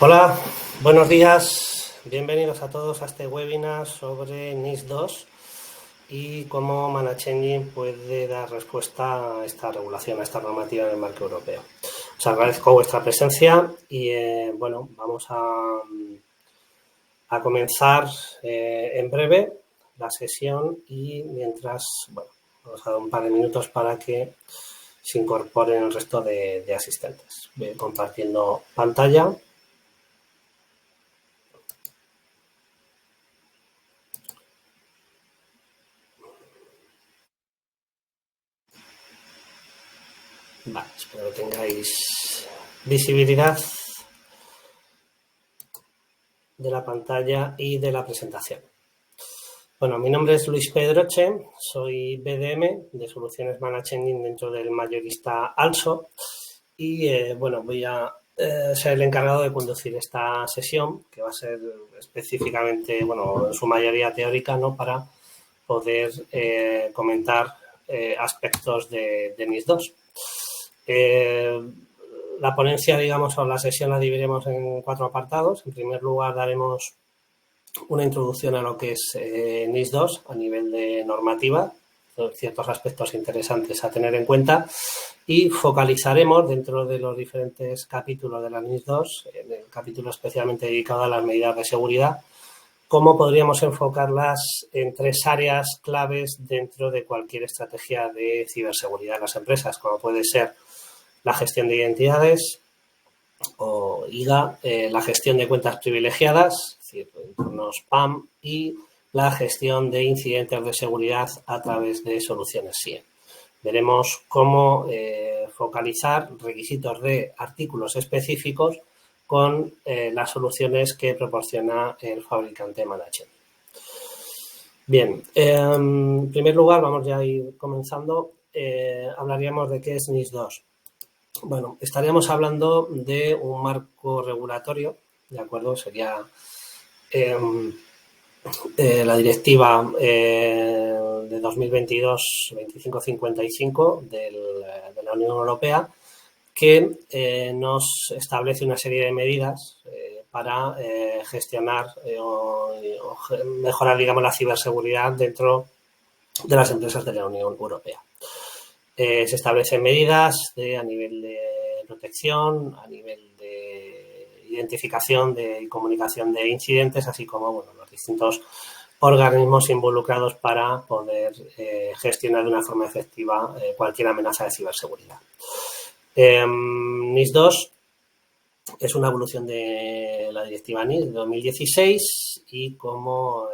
Hola, buenos días, bienvenidos a todos a este webinar sobre NIS2 y cómo ManageEngine puede dar respuesta a esta regulación, a esta normativa en el marco europeo. Os agradezco vuestra presencia y bueno, vamos a comenzar en breve la sesión y mientras, bueno, vamos a dar un par de minutos para que se incorporen el resto de asistentes. Voy compartiendo pantalla. Vale, espero que tengáis visibilidad de la pantalla y de la presentación. Bueno, mi nombre es Luis Pedroche, soy BDM de Soluciones ManageEngine dentro del mayorista Also y bueno, voy a ser el encargado de conducir esta sesión que va a ser específicamente, bueno, en su mayoría teórica, ¿no? Para poder comentar aspectos de NIS2. La ponencia, digamos, o la sesión la dividiremos en 4 apartados. En primer lugar, daremos una introducción a lo que es NIS2 a nivel de normativa, ciertos aspectos interesantes a tener en cuenta, y focalizaremos dentro de los diferentes capítulos de la NIS2, en el capítulo especialmente dedicado a las medidas de seguridad, cómo podríamos enfocarlas en 3 áreas claves dentro de cualquier estrategia de ciberseguridad en las empresas, como puede ser la gestión de identidades o IGA, la gestión de cuentas privilegiadas, es decir, entornos PAM, y la gestión de incidentes de seguridad a través de soluciones SIEM. Veremos cómo focalizar requisitos de artículos específicos con las soluciones que proporciona el fabricante ManageEngine. Bien, en primer lugar, vamos ya a ir comenzando. Hablaríamos de qué es NIS2. Bueno, estaríamos hablando de un marco regulatorio, ¿de acuerdo? Sería la directiva de 2022-2555 de la Unión Europea, que nos establece una serie de medidas para gestionar o mejorar, digamos, la ciberseguridad dentro de las empresas de la Unión Europea. Se establecen medidas a nivel de protección, a nivel de identificación y comunicación de incidentes, así como, bueno, los distintos organismos involucrados para poder gestionar de una forma efectiva cualquier amenaza de ciberseguridad. NIS2 es una evolución de la directiva NIS de 2016 y como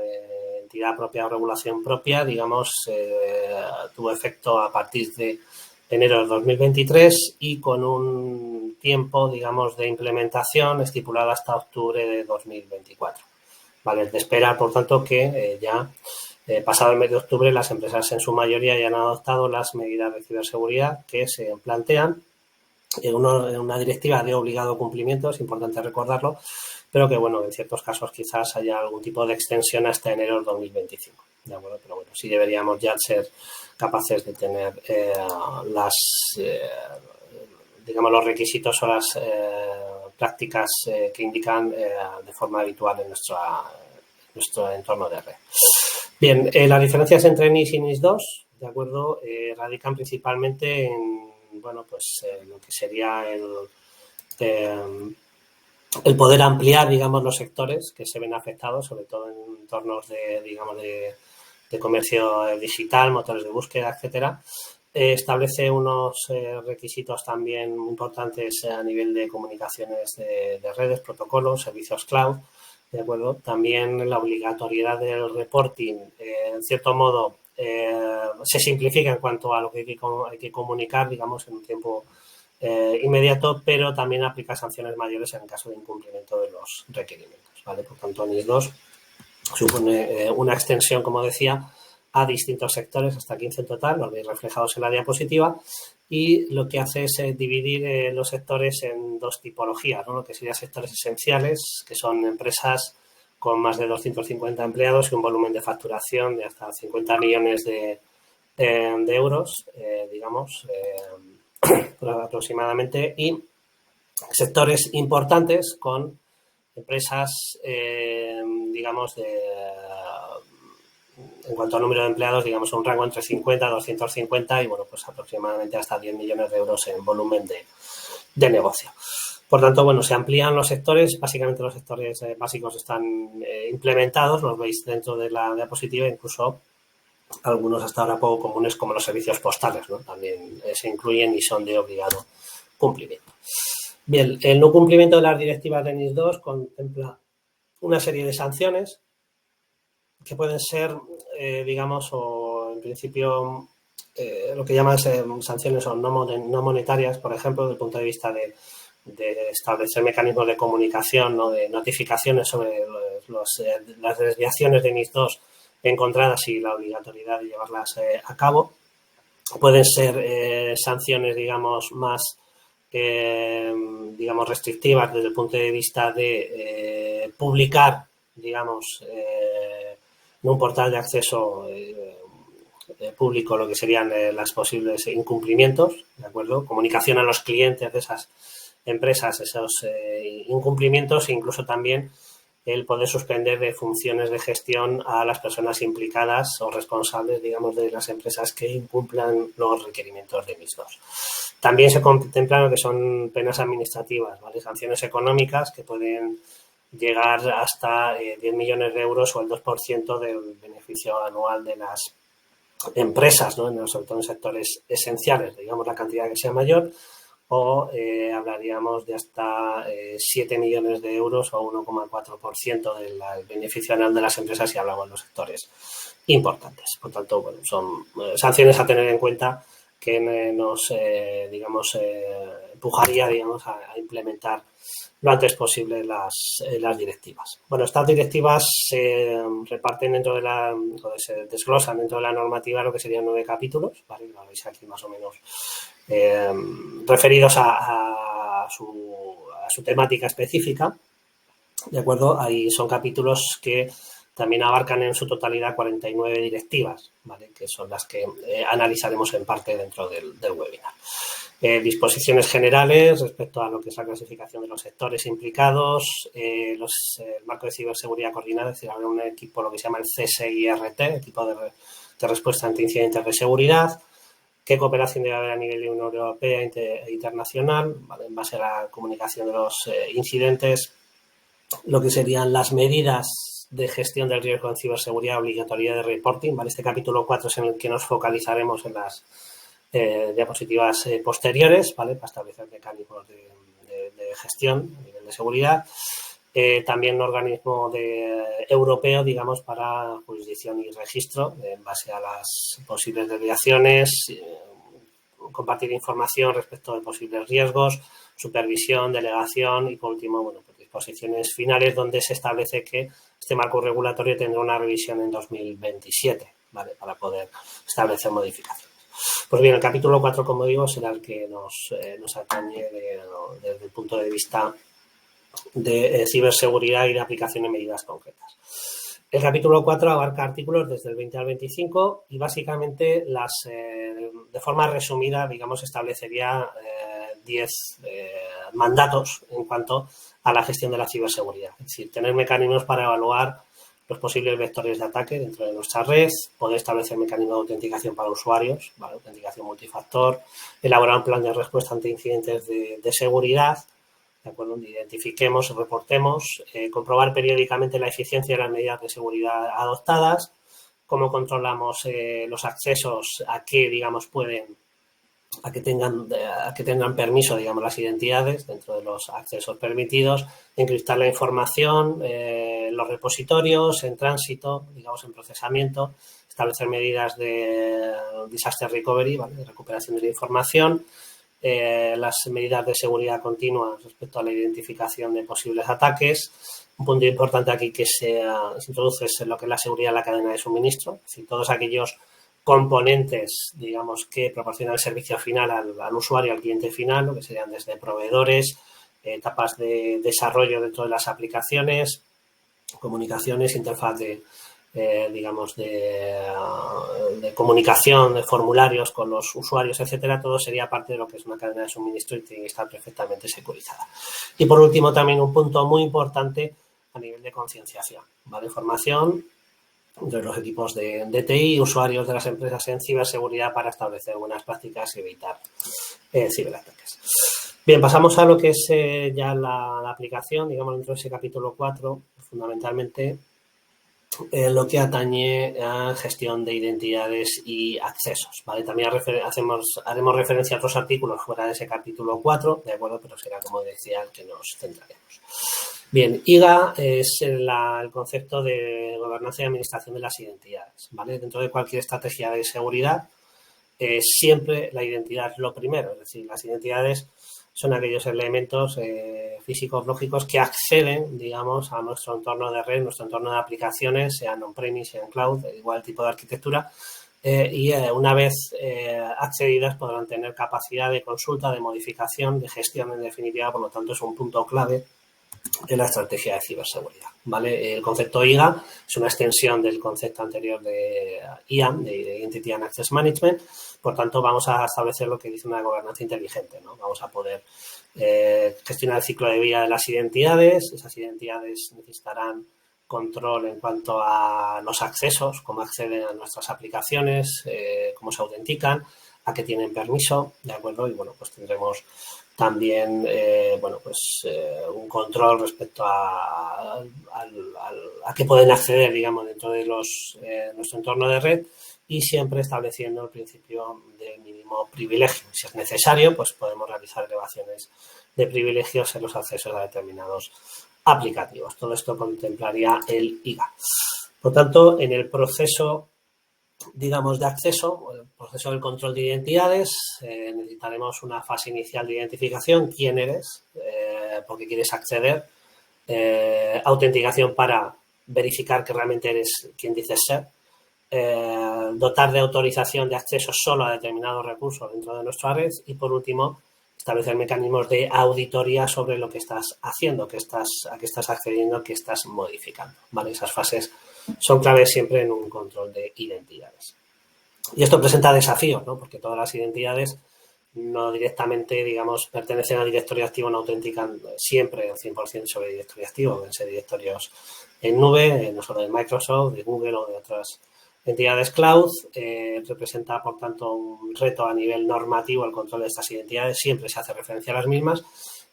entidad propia o regulación propia, digamos, tuvo efecto a partir de enero de 2023 y con un tiempo, digamos, de implementación estipulado hasta octubre de 2024. Vale, de esperar, por tanto, que ya pasado el mes de octubre las empresas en su mayoría ya han adoptado las medidas de ciberseguridad que se plantean en una directiva de obligado cumplimiento, es importante recordarlo, pero que, bueno, en ciertos casos quizás haya algún tipo de extensión hasta enero de 2025. ¿De acuerdo? Pero bueno, sí deberíamos ya ser capaces de tener digamos, los requisitos o las prácticas que indican de forma habitual en nuestro entorno de red. Bien, las diferencias entre NIS y NIS2, ¿de acuerdo? Radican principalmente en, bueno, pues lo que sería el poder ampliar, digamos, los sectores que se ven afectados, sobre todo en entornos digamos, de comercio digital, motores de búsqueda, etcétera. Establece unos requisitos también importantes a nivel de comunicaciones de redes, protocolos, servicios cloud, ¿de acuerdo? También la obligatoriedad del reporting, en cierto modo, se simplifica en cuanto a lo que hay que comunicar, digamos, en un tiempo inmediato, pero también aplica sanciones mayores en caso de incumplimiento de los requerimientos, ¿vale? Por tanto, NIS2 supone una extensión, como decía, a distintos sectores, hasta 15 en total, los veis reflejados en la diapositiva, y lo que hace es dividir los sectores en 2 tipologías, ¿no? Lo que serían sectores esenciales, que son empresas con más de 250 empleados y un volumen de facturación de hasta 50 millones de euros, digamos, aproximadamente, y sectores importantes con empresas, digamos, en cuanto al número de empleados, digamos, un rango entre 50 a 250 y, bueno, pues aproximadamente hasta 10 millones de euros en volumen de negocio. Por tanto, bueno, se amplían los sectores, básicamente los sectores básicos están implementados, los veis dentro de la diapositiva, incluso algunos hasta ahora poco comunes como los servicios postales, ¿no? También se incluyen y son de obligado cumplimiento. Bien, el no cumplimiento de las directivas de NIS 2 contempla una serie de sanciones que pueden ser, digamos, o en principio lo que llaman sanciones o no monetarias, por ejemplo, desde el punto de vista de establecer mecanismos de comunicación, ¿no? De notificaciones sobre las desviaciones de NIS 2 encontradas y la obligatoriedad de llevarlas a cabo. Pueden ser sanciones, digamos, más digamos, restrictivas desde el punto de vista de publicar, digamos, en un portal de acceso público lo que serían los posibles incumplimientos, ¿de acuerdo? Comunicación a los clientes de esas empresas, esos incumplimientos, e incluso también el poder suspender de funciones de gestión a las personas implicadas o responsables, digamos, de las empresas que incumplan los requerimientos de NIS 2. También se contemplan lo que son penas administrativas, ¿vale? Sanciones económicas que pueden llegar hasta 10 millones de euros o el 2% del beneficio anual de las empresas, ¿no? Sobre todo en sectores esenciales, digamos la cantidad que sea mayor, o hablaríamos de hasta 7 millones de euros o 1,4% del beneficio anual de las empresas si hablamos de los sectores importantes. Por tanto, bueno, son sanciones a tener en cuenta que nos, digamos, empujaría, digamos, a implementar lo antes posible las directivas. Bueno, estas directivas se reparten dentro de o se desglosan dentro de la normativa lo que serían 9 capítulos, ¿vale? Lo veis aquí más o menos referidos a su temática específica, ¿de acuerdo? Ahí son capítulos que también abarcan en su totalidad 49 directivas, ¿vale? Que son las que analizaremos en parte dentro del webinar. Disposiciones generales respecto a lo que es la clasificación de los sectores implicados, el marco de ciberseguridad coordinada, es decir, habrá un equipo, lo que se llama el CSIRT, equipo de respuesta ante incidentes de seguridad, qué cooperación debe haber a nivel de Unión Europea e internacional, ¿vale? En base a la comunicación de los incidentes, lo que serían las medidas de gestión del riesgo en ciberseguridad, obligatoriedad de reporting, ¿vale? Este capítulo 4 es en el que nos focalizaremos en las diapositivas posteriores, ¿vale? Para establecer mecanismos de gestión a nivel de seguridad. También un organismo europeo, digamos, para jurisdicción y registro en base a las posibles desviaciones, compartir información respecto de posibles riesgos, supervisión, delegación y, por último, bueno, pues disposiciones finales donde se establece que este marco regulatorio tendrá una revisión en 2027, ¿vale? Para poder establecer modificaciones. Pues bien, el capítulo 4, como digo, será el que nos atañe desde el punto de vista de ciberseguridad y de aplicación de medidas concretas. El capítulo 4 abarca artículos desde el 20 al 25 y básicamente de forma resumida, digamos, establecería 10 mandatos en cuanto a la gestión de la ciberseguridad. Es decir, tener mecanismos para evaluar los posibles vectores de ataque dentro de nuestra red, poder establecer mecanismos de autenticación para usuarios, ¿vale? Autenticación multifactor, elaborar un plan de respuesta ante incidentes de seguridad, ¿de acuerdo? Donde identifiquemos, reportemos, comprobar periódicamente la eficiencia de las medidas de seguridad adoptadas, cómo controlamos los accesos a que, digamos, a que tengan permiso, digamos, las identidades dentro de los accesos permitidos, encriptar la información, los repositorios, en tránsito, digamos, en procesamiento, establecer medidas de disaster recovery, ¿vale? De recuperación de la información, las medidas de seguridad continua respecto a la identificación de posibles ataques. Un punto importante aquí que se introduce es lo que es la seguridad de la cadena de suministro, es decir, todos aquellos componentes, digamos, que proporcionan el servicio final al usuario, al cliente final, lo que serían desde proveedores, etapas de desarrollo dentro de las aplicaciones, comunicaciones, interfaz de digamos, de comunicación, de formularios con los usuarios, etcétera, todo sería parte de lo que es una cadena de suministro y tiene que estar perfectamente securizada. Y por último, también un punto muy importante a nivel de concienciación, ¿vale? Formación de los equipos de TI, usuarios de las empresas en ciberseguridad para establecer buenas prácticas y evitar ciberataques. Bien, pasamos a lo que es ya la aplicación, digamos, dentro de ese capítulo 4, fundamentalmente lo que atañe a gestión de identidades y accesos, ¿vale? También haremos referencia a otros artículos fuera de ese capítulo 4, ¿de acuerdo? Pero será, como decía, el que nos centraremos. Bien, IGA es el concepto de gobernanza y administración de las identidades, ¿vale? Dentro de cualquier estrategia de seguridad, siempre la identidad es lo primero, es decir, las identidades son aquellos elementos físicos, lógicos, que acceden, digamos, a nuestro entorno de red, nuestro entorno de aplicaciones, sean on-premise, sean cloud, igual tipo de arquitectura, y una vez accedidas podrán tener capacidad de consulta, de modificación, de gestión, en definitiva, por lo tanto, es un punto clave en la estrategia de ciberseguridad, ¿vale? El concepto IGA es una extensión del concepto anterior de IAM, de Identity and Access Management. Por tanto, vamos a establecer lo que dice una gobernanza inteligente, ¿no? Vamos a poder gestionar el ciclo de vida de las identidades. Esas identidades necesitarán control en cuanto a los accesos, cómo acceden a nuestras aplicaciones, cómo se autentican, a qué tienen permiso, ¿de acuerdo? Y, bueno, pues tendremos también, un control respecto a qué pueden acceder, digamos, dentro de nuestro entorno de red, y siempre estableciendo el principio de mínimo privilegio. Si es necesario, pues podemos realizar elevaciones de privilegios en los accesos a determinados aplicativos. Todo esto contemplaría el IGA. Por tanto, en el proceso, digamos, de acceso, el proceso del control de identidades, necesitaremos una fase inicial de identificación, quién eres, por qué quieres acceder, autenticación para verificar que realmente eres quien dices ser, dotar de autorización de acceso solo a determinados recursos dentro de nuestra red y, por último, establecer mecanismos de auditoría sobre lo que estás haciendo, a qué estás accediendo, qué estás modificando, ¿vale? Esas fases son claves siempre en un control de identidades. Y esto presenta desafíos, ¿no? Porque todas las identidades no directamente, digamos, pertenecen al directorio activo, no autentican siempre el 100% sobre el directorio activo, pueden ser directorios en nube, no solo de Microsoft, de Google o de otras entidades cloud. Representa, por tanto, un reto a nivel normativo el control de estas identidades. Siempre se hace referencia a las mismas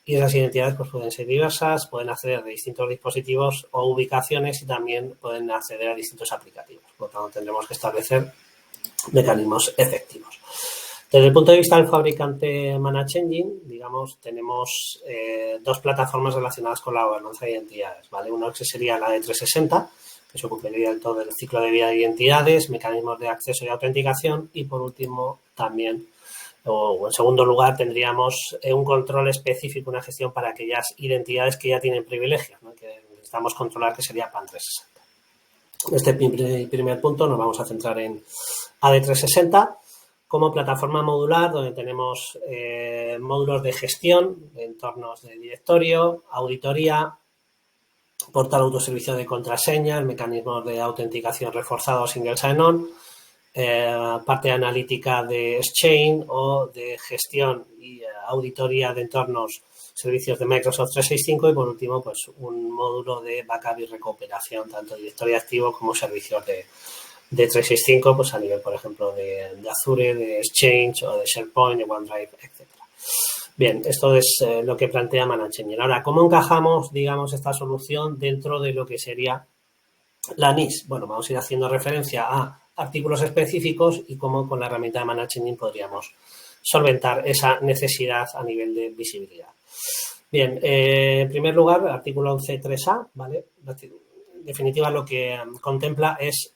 y esas identidades pues pueden ser diversas, pueden acceder de distintos dispositivos o ubicaciones y también pueden acceder a distintos aplicativos. Por lo tanto, tendremos que establecer mecanismos efectivos. Desde el punto de vista del fabricante Managed Engine, digamos, tenemos dos plataformas relacionadas con la gobernanza de identidades, ¿vale? Una que sería la de 360, que se ocuparía de todo el ciclo de vida de identidades, mecanismos de acceso y autenticación, y por último también, o en segundo lugar, tendríamos un control específico, una gestión para aquellas identidades que ya tienen privilegios, ¿no? Que necesitamos controlar, que sería PAN 360. En este primer punto nos vamos a centrar en AD360 como plataforma modular, donde tenemos módulos de gestión, de entornos de directorio, auditoría, portal autoservicio de contraseñas, mecanismos de autenticación reforzado single sign-on, parte analítica de Exchange o de gestión y auditoría de entornos, servicios de Microsoft 365 y, por último, pues un módulo de backup y recuperación, tanto directorio activo como servicios de 365, pues a nivel, por ejemplo, de Azure, de Exchange o de SharePoint, de OneDrive, etc. Bien, esto es lo que plantea Managed Engine. Ahora, ¿cómo encajamos, digamos, esta solución dentro de lo que sería la NIS? Bueno, vamos a ir haciendo referencia a artículos específicos y cómo con la herramienta de Managed Engine podríamos solventar esa necesidad a nivel de visibilidad. Bien, en primer lugar, el artículo 11.3a, ¿vale? En definitiva, lo que contempla es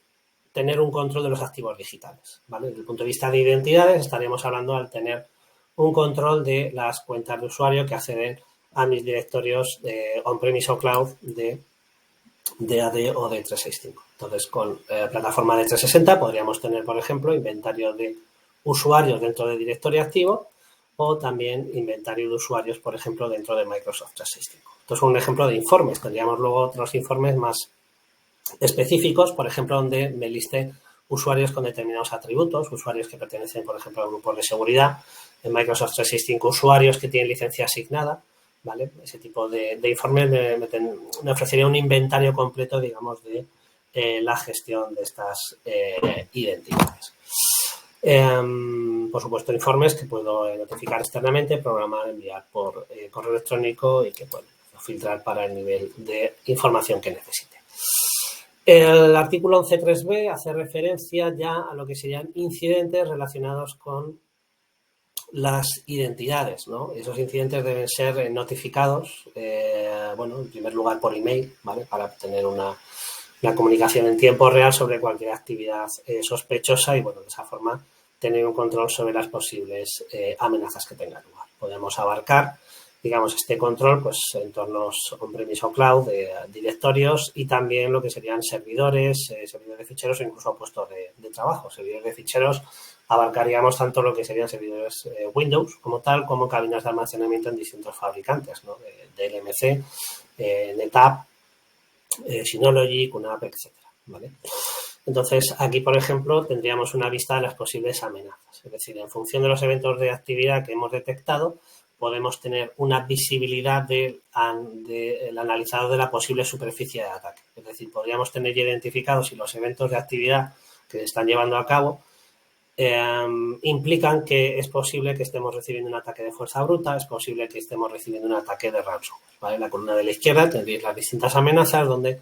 tener un control de los activos digitales, ¿vale? Desde el punto de vista de identidades, estaríamos hablando al tener un control de las cuentas de usuario que acceden a mis directorios de on-premise o cloud de AD o de 365. Entonces, con plataforma de 360 podríamos tener, por ejemplo, inventario de usuarios dentro de directorio activo o también inventario de usuarios, por ejemplo, dentro de Microsoft 365. Esto es un ejemplo de informes. Tendríamos luego otros informes más específicos, por ejemplo, donde me liste usuarios con determinados atributos, usuarios que pertenecen, por ejemplo, a grupos de seguridad, en Microsoft 365 usuarios que tienen licencia asignada, ¿vale? Ese tipo de informes me ofrecería un inventario completo, digamos, de la gestión de estas identidades. Por supuesto, informes que puedo notificar externamente, programar, enviar por correo electrónico y que puedo filtrar para el nivel de información que necesite. El artículo 11.3b hace referencia ya a lo que serían incidentes relacionados con las identidades, ¿no? Esos incidentes deben ser notificados, bueno, en primer lugar por email, ¿vale? Para tener una comunicación en tiempo real sobre cualquier actividad sospechosa y, bueno, de esa forma tener un control sobre las posibles amenazas que tengan lugar. Podemos abarcar, digamos, este control, pues, entornos on-premise o cloud, directorios y también lo que serían servidores, servidores de ficheros o incluso puestos de trabajo. Servidores de ficheros abarcaríamos tanto lo que serían servidores Windows como tal, como cabinas de almacenamiento en distintos fabricantes, ¿no? De LMC, NetApp, Synology, QNAP, etcétera, ¿vale? Entonces, aquí, por ejemplo, tendríamos una vista de las posibles amenazas. Es decir, en función de los eventos de actividad que hemos detectado, podemos tener una visibilidad del analizador de la posible superficie de ataque. Es decir, podríamos tener identificados si los eventos de actividad que se están llevando a cabo implican que es posible que estemos recibiendo un ataque de fuerza bruta, es posible que estemos recibiendo un ataque de ransomware, ¿vale? En la columna de la izquierda tendréis las distintas amenazas donde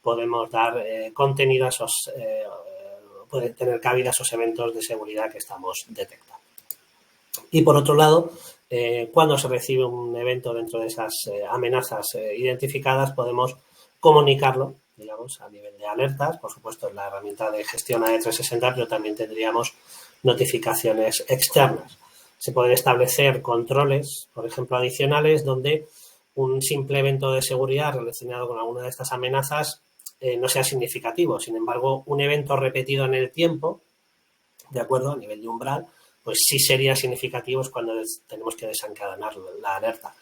podemos dar contenido a esos, pueden tener cabida esos eventos de seguridad que estamos detectando. Y por otro lado, cuando se recibe un evento dentro de esas amenazas identificadas, podemos comunicarlo, digamos, a nivel de alertas. Por supuesto, en la herramienta de gestión AE360, pero también tendríamos notificaciones externas. Se pueden establecer controles, por ejemplo, adicionales, donde un simple evento de seguridad relacionado con alguna de estas amenazas no sea significativo. Sin embargo, un evento repetido en el tiempo, de acuerdo, a nivel de umbral, pues sí sería significativo cuando tenemos que desencadenar la alerta.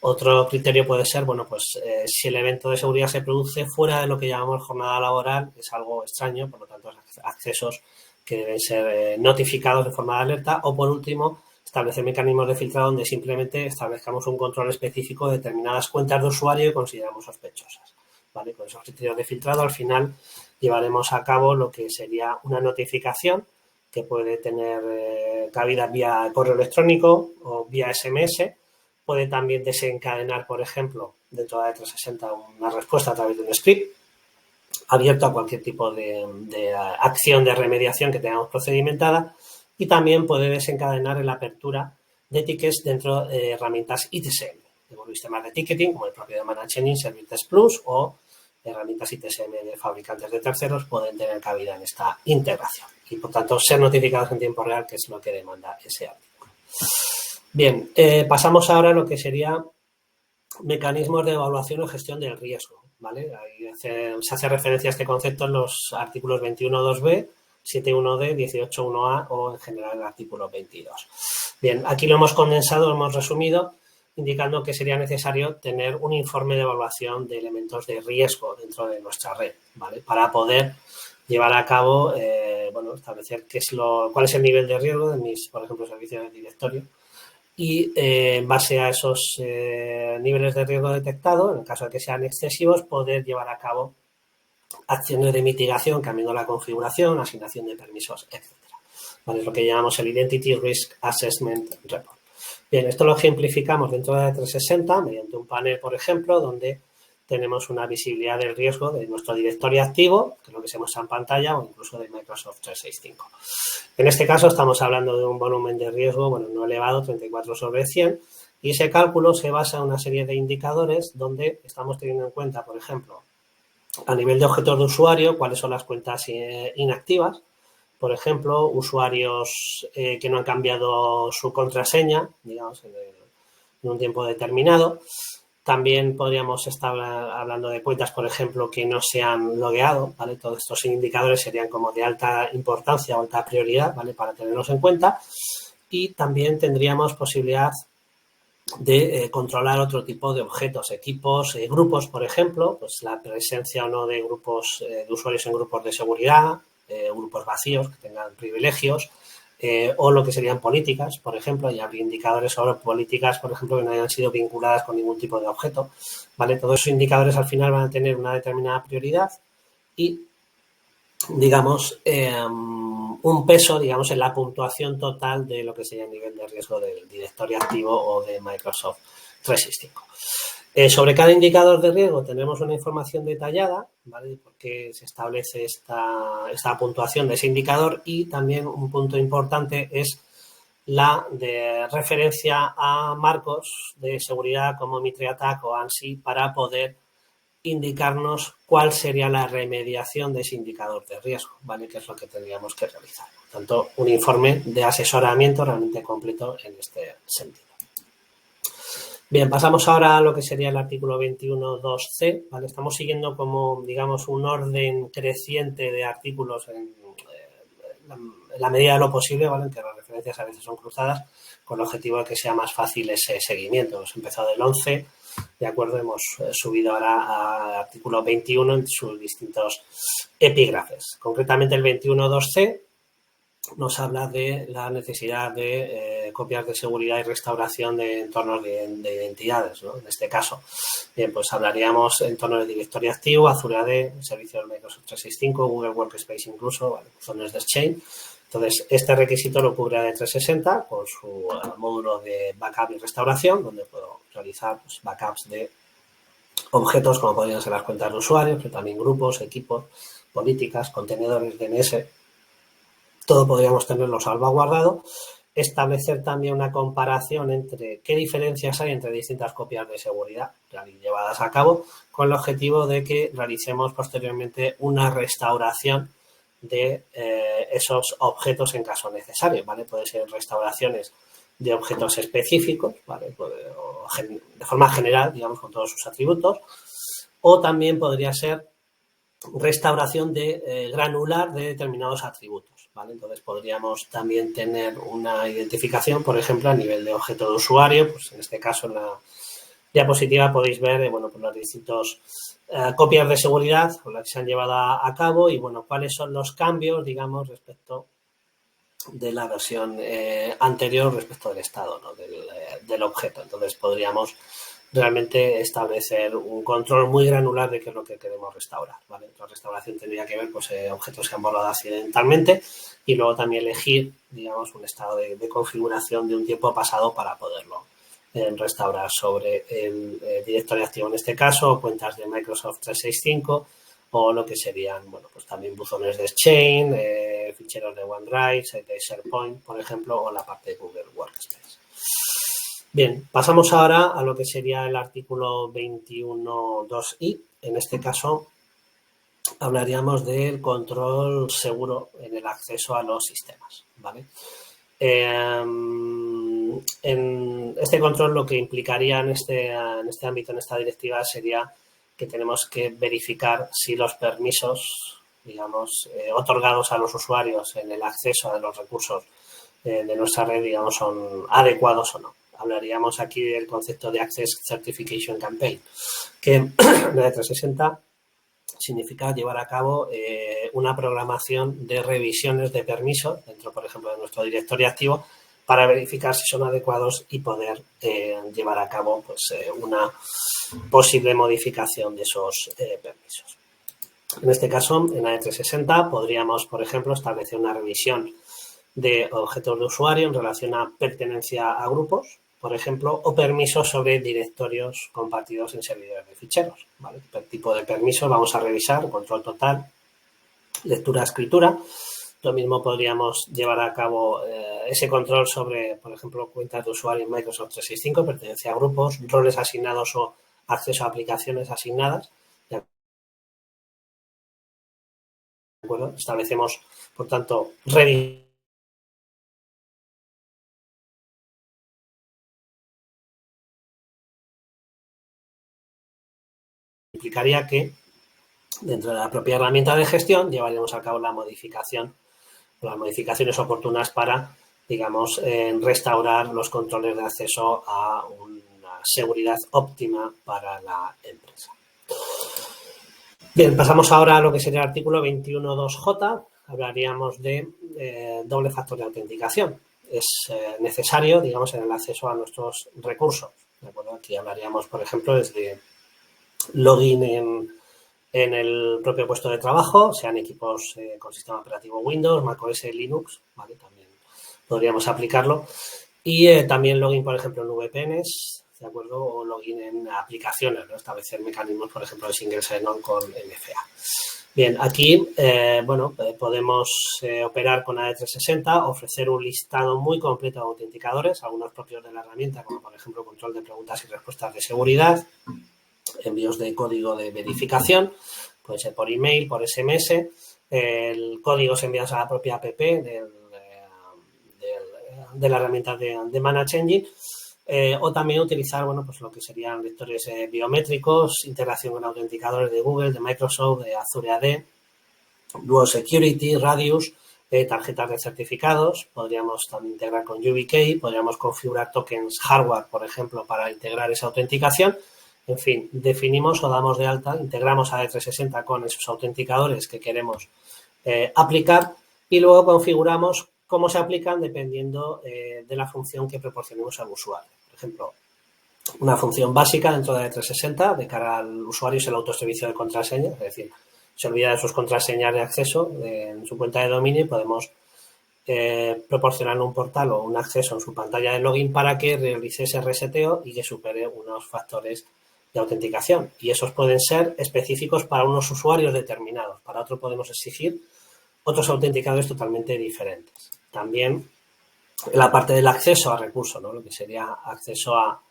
Otro criterio puede ser, bueno, pues si el evento de seguridad se produce fuera de lo que llamamos jornada laboral, es algo extraño, por lo tanto, accesos que deben ser notificados de forma de alerta. O, por último, establecer mecanismos de filtrado donde simplemente establezcamos un control específico de determinadas cuentas de usuario que consideramos sospechosas, ¿vale? Con esos criterios de filtrado, al final, llevaremos a cabo lo que sería una notificación que puede tener cabida vía correo electrónico o vía SMS. Puede también desencadenar, por ejemplo, dentro de AE360 una respuesta a través de un script abierto a cualquier tipo de acción de remediación que tengamos procedimentada, y también puede desencadenar en la apertura de tickets dentro de herramientas ITSM, de sistemas de ticketing como el propio de ManageNet, Services Plus o herramientas ITSM de fabricantes de terceros pueden tener cabida en esta integración y, por tanto, ser notificados en tiempo real, que es lo que demanda ese artículo. Bien, pasamos ahora a lo que sería mecanismos de evaluación o gestión del riesgo, ¿vale? Ahí se hace referencia a este concepto en los artículos 21.2b, 7.1d, 18.1a o en general el artículo 22. Bien, aquí lo hemos condensado, lo hemos resumido, indicando que sería necesario tener un informe de evaluación de elementos de riesgo dentro de nuestra red, ¿vale? Para poder llevar a cabo, bueno, establecer cuál es el nivel de riesgo de mis, por ejemplo, servicios de directorio, y en base a esos niveles de riesgo detectados, en el caso de que sean excesivos, poder llevar a cabo acciones de mitigación, cambiando la configuración, asignación de permisos, etcétera. ¿Vale? Es lo que llamamos el Identity Risk Assessment Report. Bien, esto lo ejemplificamos dentro de 360 mediante un panel, por ejemplo, donde tenemos una visibilidad del riesgo de nuestro directorio activo, que es lo que se muestra en pantalla, o incluso de Microsoft 365. En este caso estamos hablando de un volumen de riesgo, bueno, no elevado, 34/100, y ese cálculo se basa en una serie de indicadores donde estamos teniendo en cuenta, por ejemplo, a nivel de objetos de usuario, cuáles son las cuentas inactivas, por ejemplo, usuarios que no han cambiado su contraseña, digamos, en un tiempo determinado. También podríamos estar hablando de cuentas, por ejemplo, que no se han logueado, ¿vale? Todos estos indicadores serían como de alta importancia o alta prioridad, ¿vale? Para tenerlos en cuenta. Y también tendríamos posibilidad de controlar otro tipo de objetos, equipos, grupos, por ejemplo, pues la presencia o no de grupos de usuarios en grupos de seguridad, grupos vacíos que tengan privilegios, o lo que serían políticas, por ejemplo, y habría indicadores sobre políticas, por ejemplo, que no hayan sido vinculadas con ningún tipo de objeto, ¿vale? Todos esos indicadores al final van a tener una determinada prioridad y, digamos, un peso, digamos, en la puntuación total de lo que sería el nivel de riesgo del directorio activo o de Microsoft 365. Sobre cada indicador de riesgo tenemos una información detallada, ¿vale? Porque se establece esta puntuación de ese indicador y también un punto importante es la de referencia a marcos de seguridad como Mitre Attack o ANSI para poder indicarnos cuál sería la remediación de ese indicador de riesgo, ¿vale? Que es lo que tendríamos que realizar. Por tanto, un informe de asesoramiento realmente completo en este sentido. Bien, pasamos ahora a lo que sería el artículo 21.2c, ¿vale? Estamos siguiendo como, digamos, un orden creciente de artículos en la medida de lo posible, ¿vale? Que las referencias a veces son cruzadas, con el objetivo de que sea más fácil ese seguimiento. Hemos empezado del 11, de acuerdo, hemos subido ahora al artículo 21 en sus distintos epígrafes. Concretamente el 21.2c nos habla de la necesidad de copias de seguridad y restauración de entornos de identidades, ¿no? En este caso, bien, pues hablaríamos de entornos de directorio activo, Azure AD, servicios Microsoft 365, Google Workspace incluso, ¿vale? Zonas de Exchange. Entonces, este requisito lo cubre AD 360 con su módulo de backup y restauración, donde puedo realizar pues, backups de objetos como podrían ser las cuentas de usuarios, pero también grupos, equipos, políticas, contenedores, DNS. Todo podríamos tenerlo salvaguardado. Establecer también una comparación entre qué diferencias hay entre distintas copias de seguridad llevadas a cabo con el objetivo de que realicemos posteriormente una restauración de esos objetos en caso necesario, ¿vale? Pueden ser restauraciones de objetos específicos, ¿vale? De forma general, digamos, con todos sus atributos, o también podría ser restauración de granular de determinados atributos, ¿vale? Entonces podríamos también tener una identificación, por ejemplo, a nivel de objeto de usuario, pues en este caso en la diapositiva podéis ver, bueno, pues las distintas copias de seguridad con las que se han llevado a cabo y, bueno, cuáles son los cambios, digamos, respecto de la versión anterior respecto del estado, ¿no? del objeto. Entonces podríamos realmente establecer un control muy granular de qué es lo que queremos restaurar, ¿vale? La restauración tendría que ver pues objetos que han borrado accidentalmente y luego también elegir, digamos, un estado de configuración de un tiempo pasado para poderlo restaurar sobre el directorio activo en este caso, cuentas de Microsoft 365 o lo que serían, bueno, pues también buzones de Exchange, ficheros de OneDrive, de SharePoint, por ejemplo, o la parte de Google Workspace. Bien, pasamos ahora a lo que sería el artículo 21.2i. En este caso, hablaríamos del control seguro en el acceso a los sistemas, ¿vale? En este control lo que implicaría en este ámbito, en esta directiva, sería que tenemos que verificar si los permisos, digamos, otorgados a los usuarios en el acceso a los recursos de nuestra red, digamos, son adecuados o no. Hablaríamos aquí del concepto de Access Certification Campaign, que en la de 360 significa llevar a cabo una programación de revisiones de permisos dentro, por ejemplo, de nuestro directorio activo para verificar si son adecuados y poder llevar a cabo pues, una posible modificación de esos permisos. En este caso, en la de 360 podríamos, por ejemplo, establecer una revisión de objetos de usuario en relación a pertenencia a grupos, por ejemplo, o permisos sobre directorios compartidos en servidores de ficheros, ¿vale? ¿Qué tipo de permisos vamos a revisar? Control total, lectura, escritura. Lo mismo podríamos llevar a cabo ese control sobre, por ejemplo, cuentas de usuario en Microsoft 365, pertenencia a grupos, roles asignados o acceso a aplicaciones asignadas. ¿De acuerdo? Establecemos, por tanto, implicaría que dentro de la propia herramienta de gestión llevaríamos a cabo la modificación, las modificaciones oportunas para, digamos, restaurar los controles de acceso a un seguridad óptima para la empresa. Bien, pasamos ahora a lo que sería el artículo 21.2J. Hablaríamos de doble factor de autenticación. Es necesario, digamos, en el acceso a nuestros recursos. ¿De acuerdo? Aquí hablaríamos, por ejemplo, desde login en el propio puesto de trabajo, sean equipos con sistema operativo Windows, macOS, Linux, ¿vale? También podríamos aplicarlo. Y también login, por ejemplo, en VPNs, ¿de acuerdo? O login en aplicaciones, ¿no? Establecer mecanismos, por ejemplo, de single sign-on con MFA. Bien, aquí, podemos operar con AD360, ofrecer un listado muy completo de autenticadores, algunos propios de la herramienta, como por ejemplo control de preguntas y respuestas de seguridad, envíos de código de verificación, puede ser por email, por SMS, el código se envía a la propia app de la herramienta de Manage Engine, o también utilizar, bueno, pues lo que serían lectores biométricos, integración con autenticadores de Google, de Microsoft, de Azure AD, Dual Security, Radius, tarjetas de certificados. Podríamos también integrar con YubiKey, podríamos configurar tokens hardware, por ejemplo, para integrar esa autenticación. En fin, definimos o damos de alta, integramos AD360 con esos autenticadores que queremos aplicar y luego configuramos cómo se aplican dependiendo de la función que proporcionemos al usuario. Por ejemplo, una función básica dentro de AD360 de cara al usuario es el autoservicio de contraseña, es decir, se olvida de sus contraseñas de acceso en su cuenta de dominio y podemos proporcionar un portal o un acceso en su pantalla de login para que realice ese reseteo y que supere unos factores de autenticación. Y esos pueden ser específicos para unos usuarios determinados. Para otros podemos exigir otros autenticadores totalmente diferentes. También la parte del acceso a recursos, ¿no? Lo que sería acceso a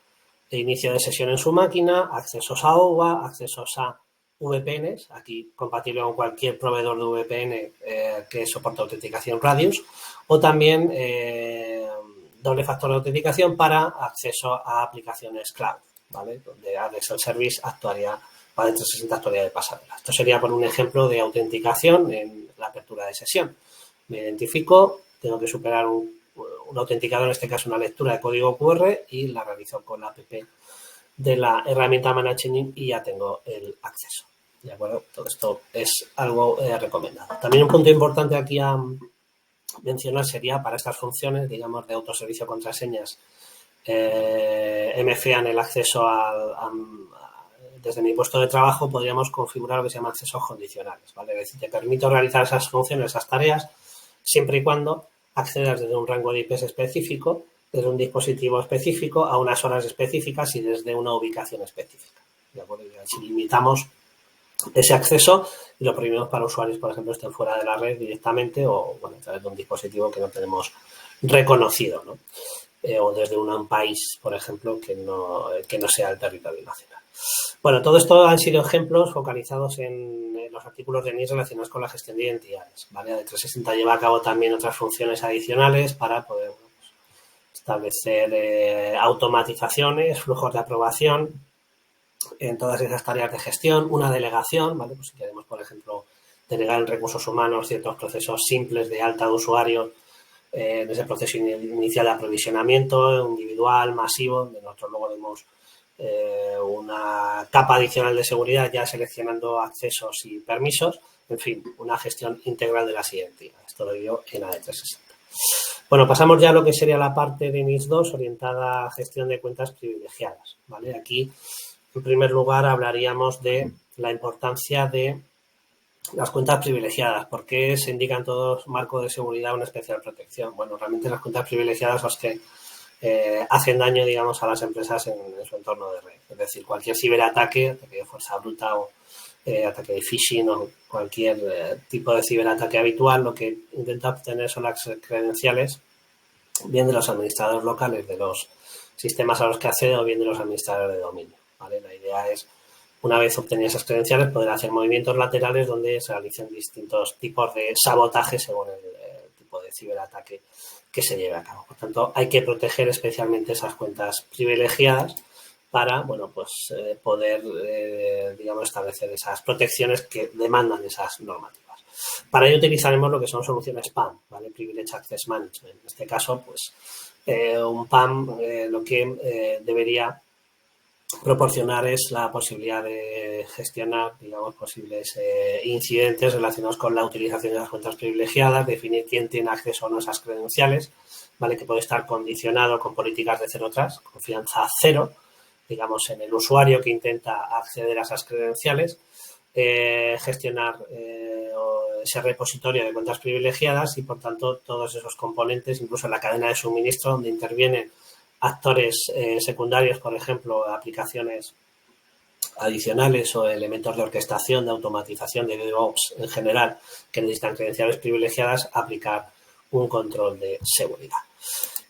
inicio de sesión en su máquina, accesos a OWA, accesos a VPNs, aquí compatible con cualquier proveedor de VPN que soporte autenticación Radius, o también doble factor de autenticación para acceso a aplicaciones cloud, ¿vale? Donde AD Service actuaría, AD360 actuaría de pasarela. Esto sería por un ejemplo de autenticación en la apertura de sesión. Me identifico, tengo que superar un autenticador, en este caso una lectura de código QR, y la realizo con la app de la herramienta Manage Engine y ya tengo el acceso. ¿De acuerdo? Todo esto es algo recomendado. También un punto importante aquí a mencionar sería para estas funciones, digamos, de autoservicio contraseñas, MFA en el acceso desde mi puesto de trabajo podríamos configurar lo que se llama accesos condicionales, ¿vale? Es decir, te permito realizar esas funciones, esas tareas, siempre y cuando accedas desde un rango de IPs específico, desde un dispositivo específico, a unas horas específicas y desde una ubicación específica. ¿De acuerdo? Si limitamos ese acceso y lo prohibimos para usuarios, por ejemplo, estén fuera de la red directamente o, bueno, a través de un dispositivo que no tenemos reconocido, ¿no? O desde un país, por ejemplo, que no sea el territorio nacional. Bueno, todo esto han sido ejemplos focalizados en los artículos de NIS relacionados con la gestión de identidades, ¿vale? AD360 lleva a cabo también otras funciones adicionales para poder establecer automatizaciones, flujos de aprobación en todas esas tareas de gestión, una delegación, ¿vale? Pues si queremos, por ejemplo, delegar en recursos humanos ciertos procesos simples de alta de usuarios en ese proceso inicial de aprovisionamiento individual, masivo, donde nosotros luego vemos una capa adicional de seguridad ya seleccionando accesos y permisos, en fin, una gestión integral de las identidades. Todo ello en AD360. Bueno, pasamos ya a lo que sería la parte de NIS 2 orientada a gestión de cuentas privilegiadas, ¿vale? Aquí, en primer lugar, hablaríamos de la importancia de las cuentas privilegiadas. ¿Por qué se indican todos marcos de seguridad una especial protección? Bueno, realmente las cuentas privilegiadas son las que hacen daño, digamos, a las empresas en su entorno de red. Es decir, cualquier ciberataque, ataque de fuerza bruta o ataque de phishing o cualquier tipo de ciberataque habitual, lo que intenta obtener son las credenciales bien de los administradores locales de los sistemas a los que accede o bien de los administradores de dominio, ¿vale? La idea es, una vez obtenidas esas credenciales, poder hacer movimientos laterales donde se realicen distintos tipos de sabotaje según el tipo de ciberataque que se lleve a cabo. Por tanto, hay que proteger especialmente esas cuentas privilegiadas para, bueno, pues poder, digamos, establecer esas protecciones que demandan esas normativas. Para ello utilizaremos lo que son soluciones PAM, ¿vale? Privilege Access Management. En este caso, pues, un PAM lo que debería proporcionar es la posibilidad de gestionar, digamos, posibles incidentes relacionados con la utilización de las cuentas privilegiadas, definir quién tiene acceso o no a esas credenciales, ¿vale? Que puede estar condicionado con políticas de cero trust, confianza cero, digamos, en el usuario que intenta acceder a esas credenciales, gestionar ese repositorio de cuentas privilegiadas y, por tanto, todos esos componentes, incluso la cadena de suministro, donde intervienen actores secundarios, por ejemplo, aplicaciones adicionales o elementos de orquestación, de automatización, de DevOps en general, que necesitan credenciales privilegiadas, aplicar un control de seguridad.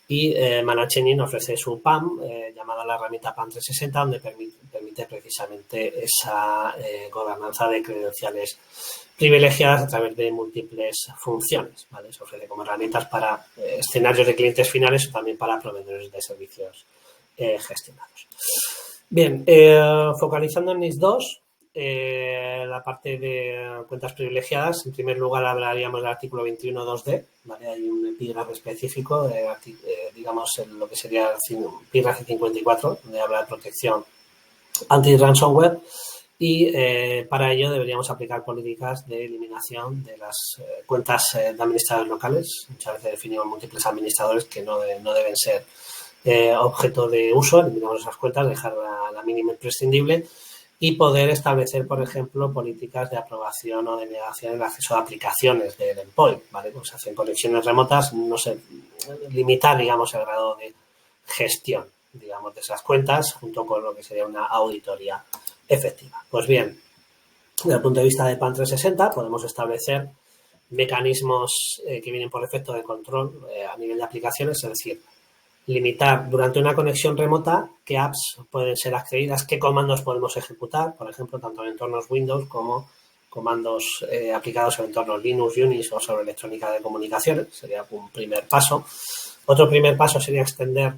Y ManaChain ofrece su PAM, llamada la herramienta PAM 360, donde permite precisamente esa gobernanza de credenciales privilegiadas a través de múltiples funciones, ¿vale? Se ofrece como herramientas para escenarios de clientes finales o también para proveedores de servicios gestionados. Bien, focalizando en NIS2, la parte de cuentas privilegiadas, en primer lugar hablaríamos del artículo 21.2d, ¿vale? Hay un epígrafe específico, digamos, en lo que sería el epígrafe 54, donde habla de protección anti-ransomware, y para ello deberíamos aplicar políticas de eliminación de las cuentas de administradores locales. Muchas veces definimos múltiples administradores que no deben ser objeto de uso, eliminamos esas cuentas, dejar la mínima imprescindible y poder establecer, por ejemplo, políticas de aprobación o de negación del acceso a aplicaciones del endpoint, ¿vale? Pues se hacen conexiones remotas, no sé, limitar, digamos, el grado de gestión, digamos, de esas cuentas junto con lo que sería una auditoría efectiva. Pues bien, desde el punto de vista de PAN 360 podemos establecer mecanismos que vienen por efecto de control a nivel de aplicaciones, es decir, limitar durante una conexión remota qué apps pueden ser accedidas, qué comandos podemos ejecutar, por ejemplo, tanto en entornos Windows como comandos aplicados en entornos Linux, Unix o sobre electrónica de comunicaciones. Sería un primer paso. Otro primer paso sería extender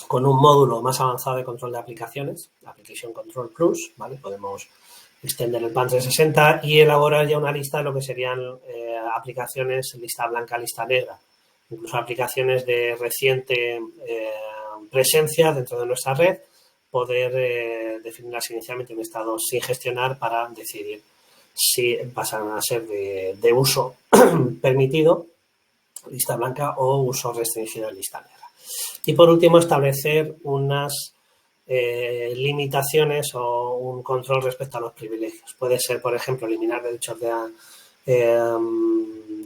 con un módulo más avanzado de control de aplicaciones, Application Control Plus, ¿vale? Podemos extender el PAN 360 y elaborar ya una lista de lo que serían aplicaciones lista blanca, lista negra. Incluso aplicaciones de reciente presencia dentro de nuestra red, poder definirlas inicialmente en estado sin gestionar para decidir si pasan a ser de uso permitido, lista blanca, o uso restringido en lista negra. Y por último, establecer unas limitaciones o un control respecto a los privilegios. Puede ser, por ejemplo, eliminar derechos de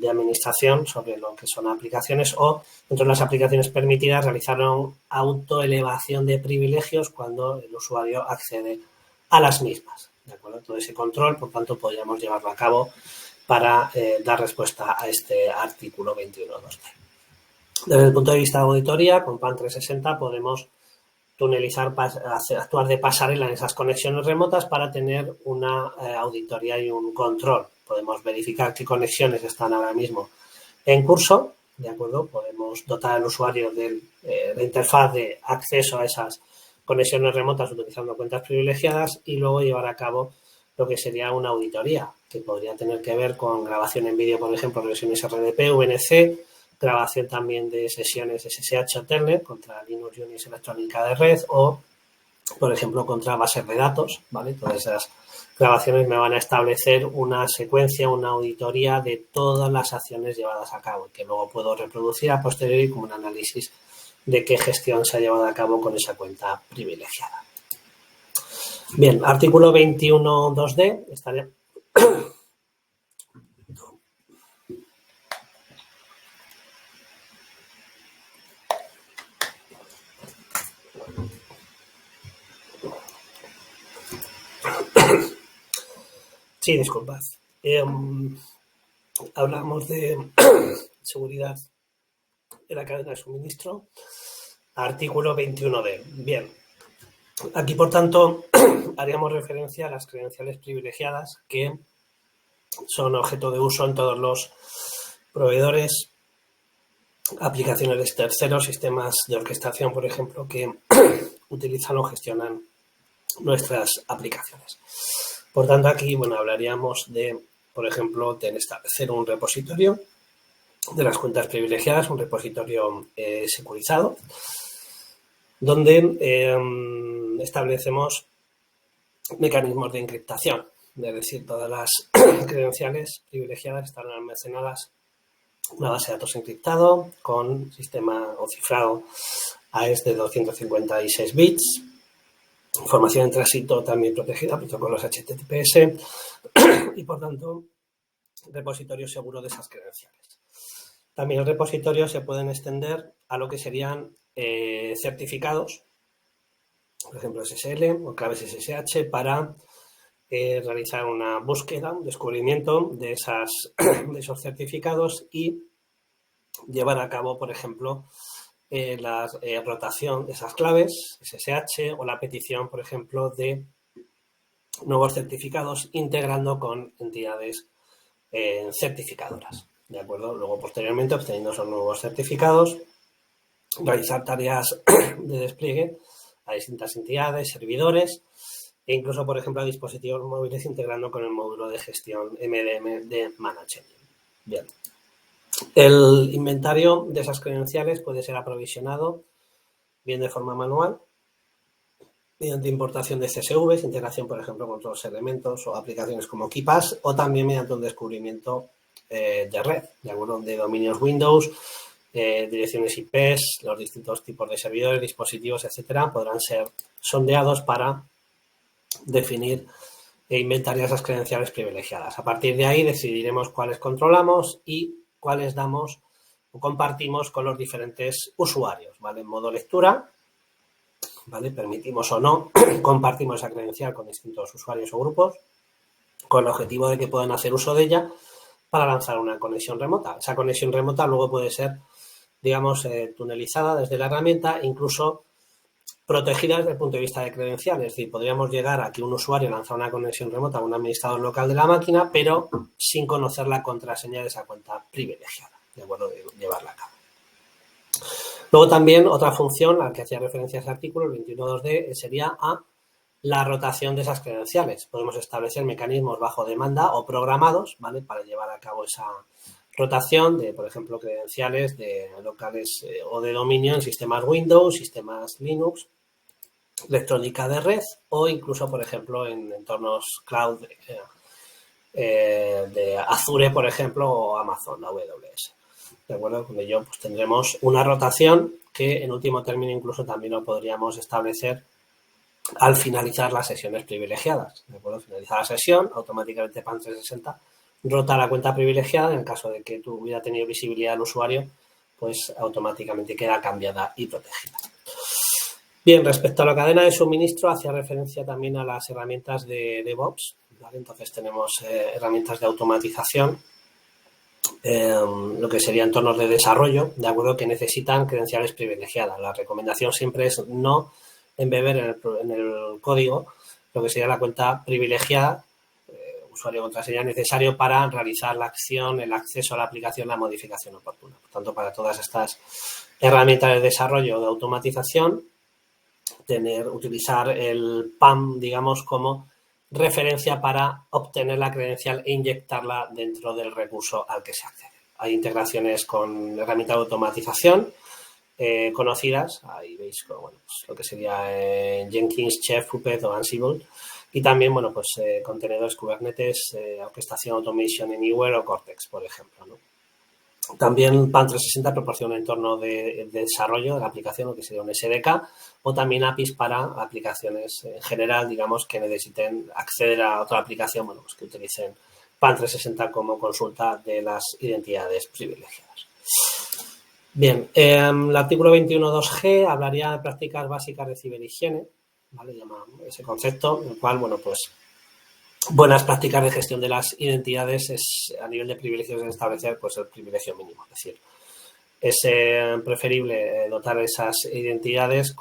administración sobre lo que son aplicaciones o dentro de las aplicaciones permitidas realizar una autoelevación de privilegios cuando el usuario accede a las mismas. ¿De acuerdo? Todo ese control, por tanto, podríamos llevarlo a cabo para dar respuesta a este artículo 21.2d. Desde el punto de vista de auditoría, con PAN 360 podemos tunelizar, actuar de pasarela en esas conexiones remotas para tener una auditoría y un control. Podemos verificar qué conexiones están ahora mismo en curso, ¿de acuerdo? Podemos dotar al usuario de la interfaz de acceso a esas conexiones remotas utilizando cuentas privilegiadas y luego llevar a cabo lo que sería una auditoría, que podría tener que ver con grabación en vídeo, por ejemplo, revisiones RDP, VNC, grabación también de sesiones SSH o Telnet contra Linux, Unix, electrónica de red o, por ejemplo, contra bases de datos, ¿vale? Todas esas grabaciones me van a establecer una secuencia, una auditoría de todas las acciones llevadas a cabo y que luego puedo reproducir a posteriori como un análisis de qué gestión se ha llevado a cabo con esa cuenta privilegiada. Bien, artículo 21.2d estaría... Sí, disculpad. Hablamos de seguridad de la cadena de suministro. Artículo 21d. Bien. Aquí, por tanto, haríamos referencia a las credenciales privilegiadas que son objeto de uso en todos los proveedores, aplicaciones de terceros, sistemas de orquestación, por ejemplo, que utilizan o gestionan nuestras aplicaciones. Por tanto, aquí, bueno, hablaríamos de, por ejemplo, de establecer un repositorio de las cuentas privilegiadas, un repositorio securizado, donde establecemos mecanismos de encriptación, es decir, todas las credenciales privilegiadas están almacenadas en una base de datos encriptado con sistema o cifrado AES de 256 bits, información en tránsito también protegida, protocolos HTTPS y, por tanto, repositorio seguro de esas credenciales. También los repositorios se pueden extender a lo que serían certificados, por ejemplo SSL o claves SSH, para realizar una búsqueda, un descubrimiento de esos certificados y llevar a cabo, por ejemplo, la rotación de esas claves SSH o la petición, por ejemplo, de nuevos certificados integrando con entidades certificadoras. ¿De acuerdo? Luego, posteriormente, obteniendo esos nuevos certificados, realizar tareas de despliegue a distintas entidades, servidores e incluso, por ejemplo, a dispositivos móviles integrando con el módulo de gestión MDM de Management. Bien. El inventario de esas credenciales puede ser aprovisionado bien de forma manual, mediante importación de CSVs, integración, por ejemplo, con otros elementos o aplicaciones como KeePass, o también mediante un descubrimiento de red, de acuerdo, de dominios Windows, direcciones IPs, los distintos tipos de servidores, dispositivos, etcétera, podrán ser sondeados para definir e inventariar esas credenciales privilegiadas. A partir de ahí decidiremos cuáles controlamos y cuáles damos o compartimos con los diferentes usuarios, ¿vale? En modo lectura, ¿vale? Permitimos o no, compartimos esa credencial con distintos usuarios o grupos con el objetivo de que puedan hacer uso de ella para lanzar una conexión remota. Esa conexión remota luego puede ser, digamos, tunelizada desde la herramienta, incluso protegida desde el punto de vista de credenciales. Es decir, podríamos llegar a que un usuario lanza una conexión remota a un administrador local de la máquina, pero sin conocer la contraseña de esa cuenta privilegiada, de acuerdo, de llevarla a cabo. Luego también otra función a la que hacía referencia ese artículo, el 21.2d, sería a la rotación de esas credenciales. Podemos establecer mecanismos bajo demanda o programados, ¿vale?, para llevar a cabo esa rotación de, por ejemplo, credenciales de locales o de dominio en sistemas Windows, sistemas Linux, electrónica de red o incluso, por ejemplo, en entornos cloud de Azure, por ejemplo, o Amazon AWS. ¿De acuerdo? Con ello pues tendremos una rotación que en último término incluso también lo podríamos establecer al finalizar las sesiones privilegiadas. ¿De acuerdo? Finalizar la sesión, automáticamente PAN360 rota la cuenta privilegiada. En el caso de que hubiera tenido visibilidad al usuario, pues automáticamente queda cambiada y protegida. Bien, respecto a la cadena de suministro, hacía referencia también a las herramientas de DevOps, ¿vale? Entonces tenemos herramientas de automatización, lo que serían entornos de desarrollo, de acuerdo, que necesitan credenciales privilegiadas. La recomendación siempre es no embeber en el código lo que sería la cuenta privilegiada, usuario contraseña necesario para realizar la acción, el acceso a la aplicación, la modificación oportuna. Por tanto, para todas estas herramientas de desarrollo de automatización, utilizar el PAM, digamos, como referencia para obtener la credencial e inyectarla dentro del recurso al que se accede. Hay integraciones con herramientas de automatización conocidas, ahí veis bueno, pues, lo que sería Jenkins, Chef, Puppet o Ansible, y también, bueno, pues contenedores Kubernetes, orquestación Automation Anywhere o Cortex, por ejemplo, ¿no? También PAN360 proporciona un entorno de desarrollo de la aplicación, lo que sería un SDK, o también APIs para aplicaciones en general, digamos, que necesiten acceder a otra aplicación, bueno, pues que utilicen PAN360 como consulta de las identidades privilegiadas. Bien, el artículo 21.2g hablaría de prácticas básicas de ciberhigiene, ¿vale? Llama ese concepto, en el cual, bueno, pues buenas prácticas de gestión de las identidades es, a nivel de privilegios, es establecer pues el privilegio mínimo. Es decir, es preferible dotar esas identidades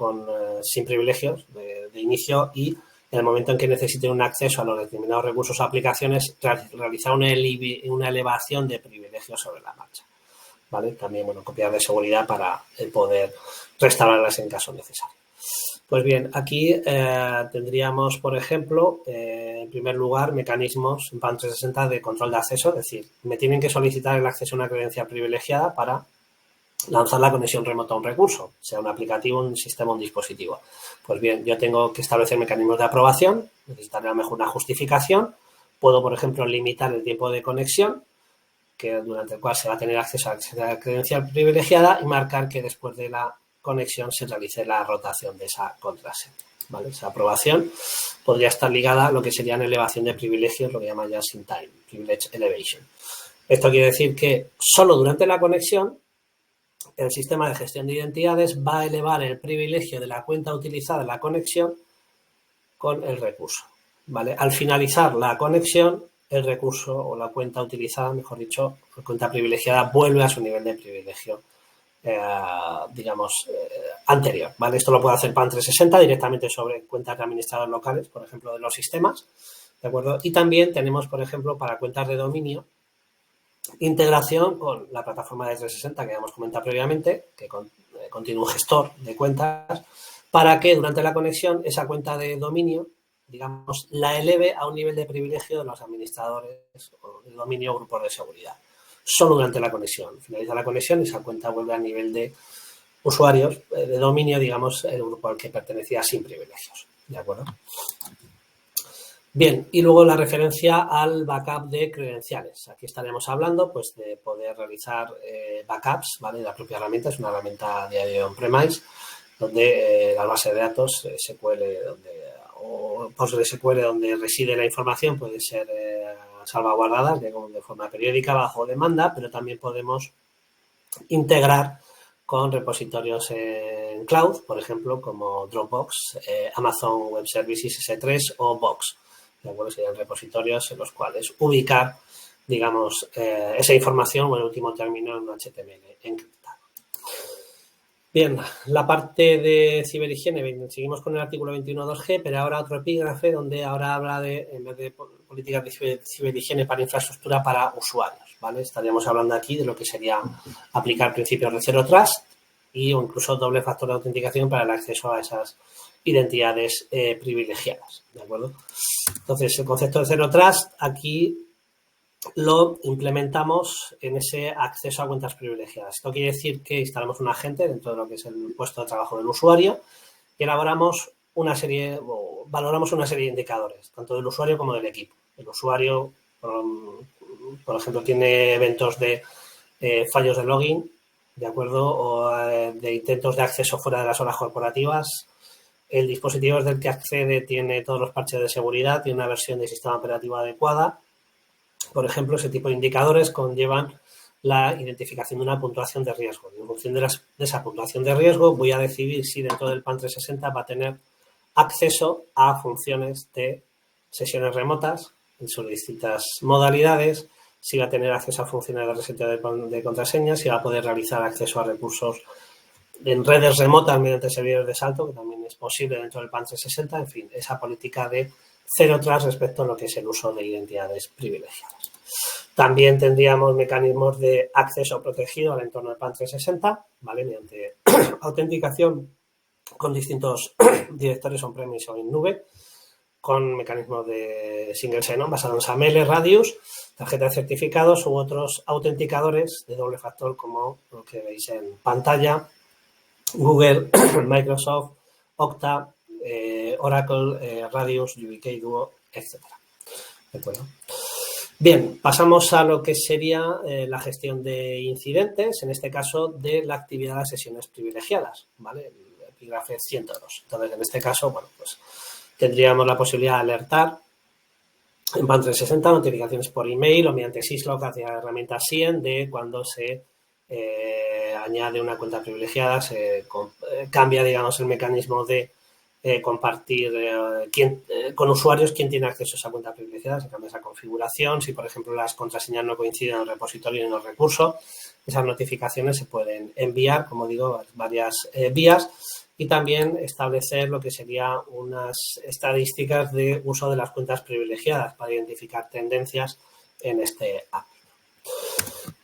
sin privilegios de inicio y en el momento en que necesiten un acceso a los determinados recursos o aplicaciones, realizar una elevación de privilegios sobre la marcha, ¿vale? También, bueno, copias de seguridad para poder restaurarlas en caso necesario. Pues bien, aquí tendríamos, por ejemplo, en primer lugar, mecanismos en PAN360 de control de acceso, es decir, me tienen que solicitar el acceso a una credencial privilegiada para lanzar la conexión remota a un recurso, sea un aplicativo, un sistema, un dispositivo. Pues bien, yo tengo que establecer mecanismos de aprobación, necesitaré a lo mejor una justificación, puedo, por ejemplo, limitar el tiempo de conexión, que durante el cual se va a tener acceso a la credencial privilegiada y marcar que después de la conexión se realice la rotación de esa contraseña, ¿vale? Esa aprobación podría estar ligada a lo que serían elevación de privilegios, lo que llama just in time, privilege elevation. Esto quiere decir que solo durante la conexión el sistema de gestión de identidades va a elevar el privilegio de la cuenta utilizada en la conexión con el recurso, ¿vale? Al finalizar la conexión, el recurso o la cuenta utilizada, mejor dicho, la cuenta privilegiada vuelve a su nivel de privilegio, anterior, ¿vale? Esto lo puede hacer PAN360 directamente sobre cuentas de administradores locales, por ejemplo, de los sistemas, ¿de acuerdo? Y también tenemos, por ejemplo, para cuentas de dominio, integración con la plataforma de 360 que hemos comentado previamente, que contiene un gestor de cuentas, para que durante la conexión esa cuenta de dominio, digamos, la eleve a un nivel de privilegio de los administradores o de dominio o grupos de seguridad. Solo durante la conexión. Finaliza la conexión y esa cuenta vuelve a nivel de usuarios de dominio, digamos, el grupo al que pertenecía sin privilegios. ¿De acuerdo? Bien, y luego la referencia al backup de credenciales. Aquí estaremos hablando pues, de poder realizar backups, ¿vale? La propia herramienta es una herramienta de on-premise, donde la base de datos SQL o PostgreSQL donde reside la información puede ser salvaguardada de forma periódica bajo demanda, pero también podemos integrar con repositorios en cloud, por ejemplo, como Dropbox, Amazon Web Services S3 o Box. ¿De acuerdo? Serían repositorios en los cuales ubicar, digamos, esa información o el último término en un HTML encriptado. Bien, la parte de ciberhigiene, seguimos con el artículo 21.2G, pero ahora otro epígrafe donde ahora habla de, en vez de políticas de ciberhigiene para infraestructura para usuarios, ¿vale? Estaríamos hablando aquí de lo que sería aplicar principios de Zero Trust y o incluso doble factor de autenticación para el acceso a esas identidades privilegiadas, ¿de acuerdo? Entonces, el concepto de Zero Trust aquí lo implementamos en ese acceso a cuentas privilegiadas. Esto quiere decir que instalamos un agente dentro de lo que es el puesto de trabajo del usuario y elaboramos una serie, o valoramos una serie de indicadores, tanto del usuario como del equipo. El usuario, por ejemplo, tiene eventos de fallos de login, ¿de acuerdo? O de intentos de acceso fuera de las horas corporativas. El dispositivo desde el que accede tiene todos los parches de seguridad, tiene una versión de sistema operativo adecuada. Por ejemplo, ese tipo de indicadores conllevan la identificación de una puntuación de riesgo. Y en función de esa puntuación de riesgo, voy a decidir si dentro del PAN360 va a tener acceso a funciones de sesiones remotas en sus distintas modalidades, si va a tener acceso a funciones de reseteo de contraseñas, si va a poder realizar acceso a recursos en redes remotas mediante servidores de salto, que también es posible dentro del PAN360, en fin, esa política de Zero Trust respecto a lo que es el uso de identidades privilegiadas. También tendríamos mecanismos de acceso protegido al entorno del PAN360, ¿vale? Mediante autenticación con distintos directorios on-premise o en nube, con mecanismos de single sign-on basados en SAML, Radius, tarjetas de certificados u otros autenticadores de doble factor como lo que veis en pantalla, Google, Microsoft, Okta, Oracle, Radius, UbiK, Duo, etc. ¿De acuerdo? Bien, pasamos a lo que sería la gestión de incidentes, en este caso de la actividad de las sesiones privilegiadas, ¿vale? El epígrafe 102. Entonces, en este caso, bueno, pues tendríamos la posibilidad de alertar en PAN360 notificaciones por email o mediante Syslog hacia la herramienta SIEM de cuando se añade una cuenta privilegiada, se cambia, digamos, el mecanismo de compartir con usuarios quién tiene acceso a esa cuenta privilegiada, se cambia esa configuración. Si, por ejemplo, las contraseñas no coinciden en el repositorio y en el recurso, esas notificaciones se pueden enviar, como digo, varias vías, y también establecer lo que sería unas estadísticas de uso de las cuentas privilegiadas para identificar tendencias en este ámbito.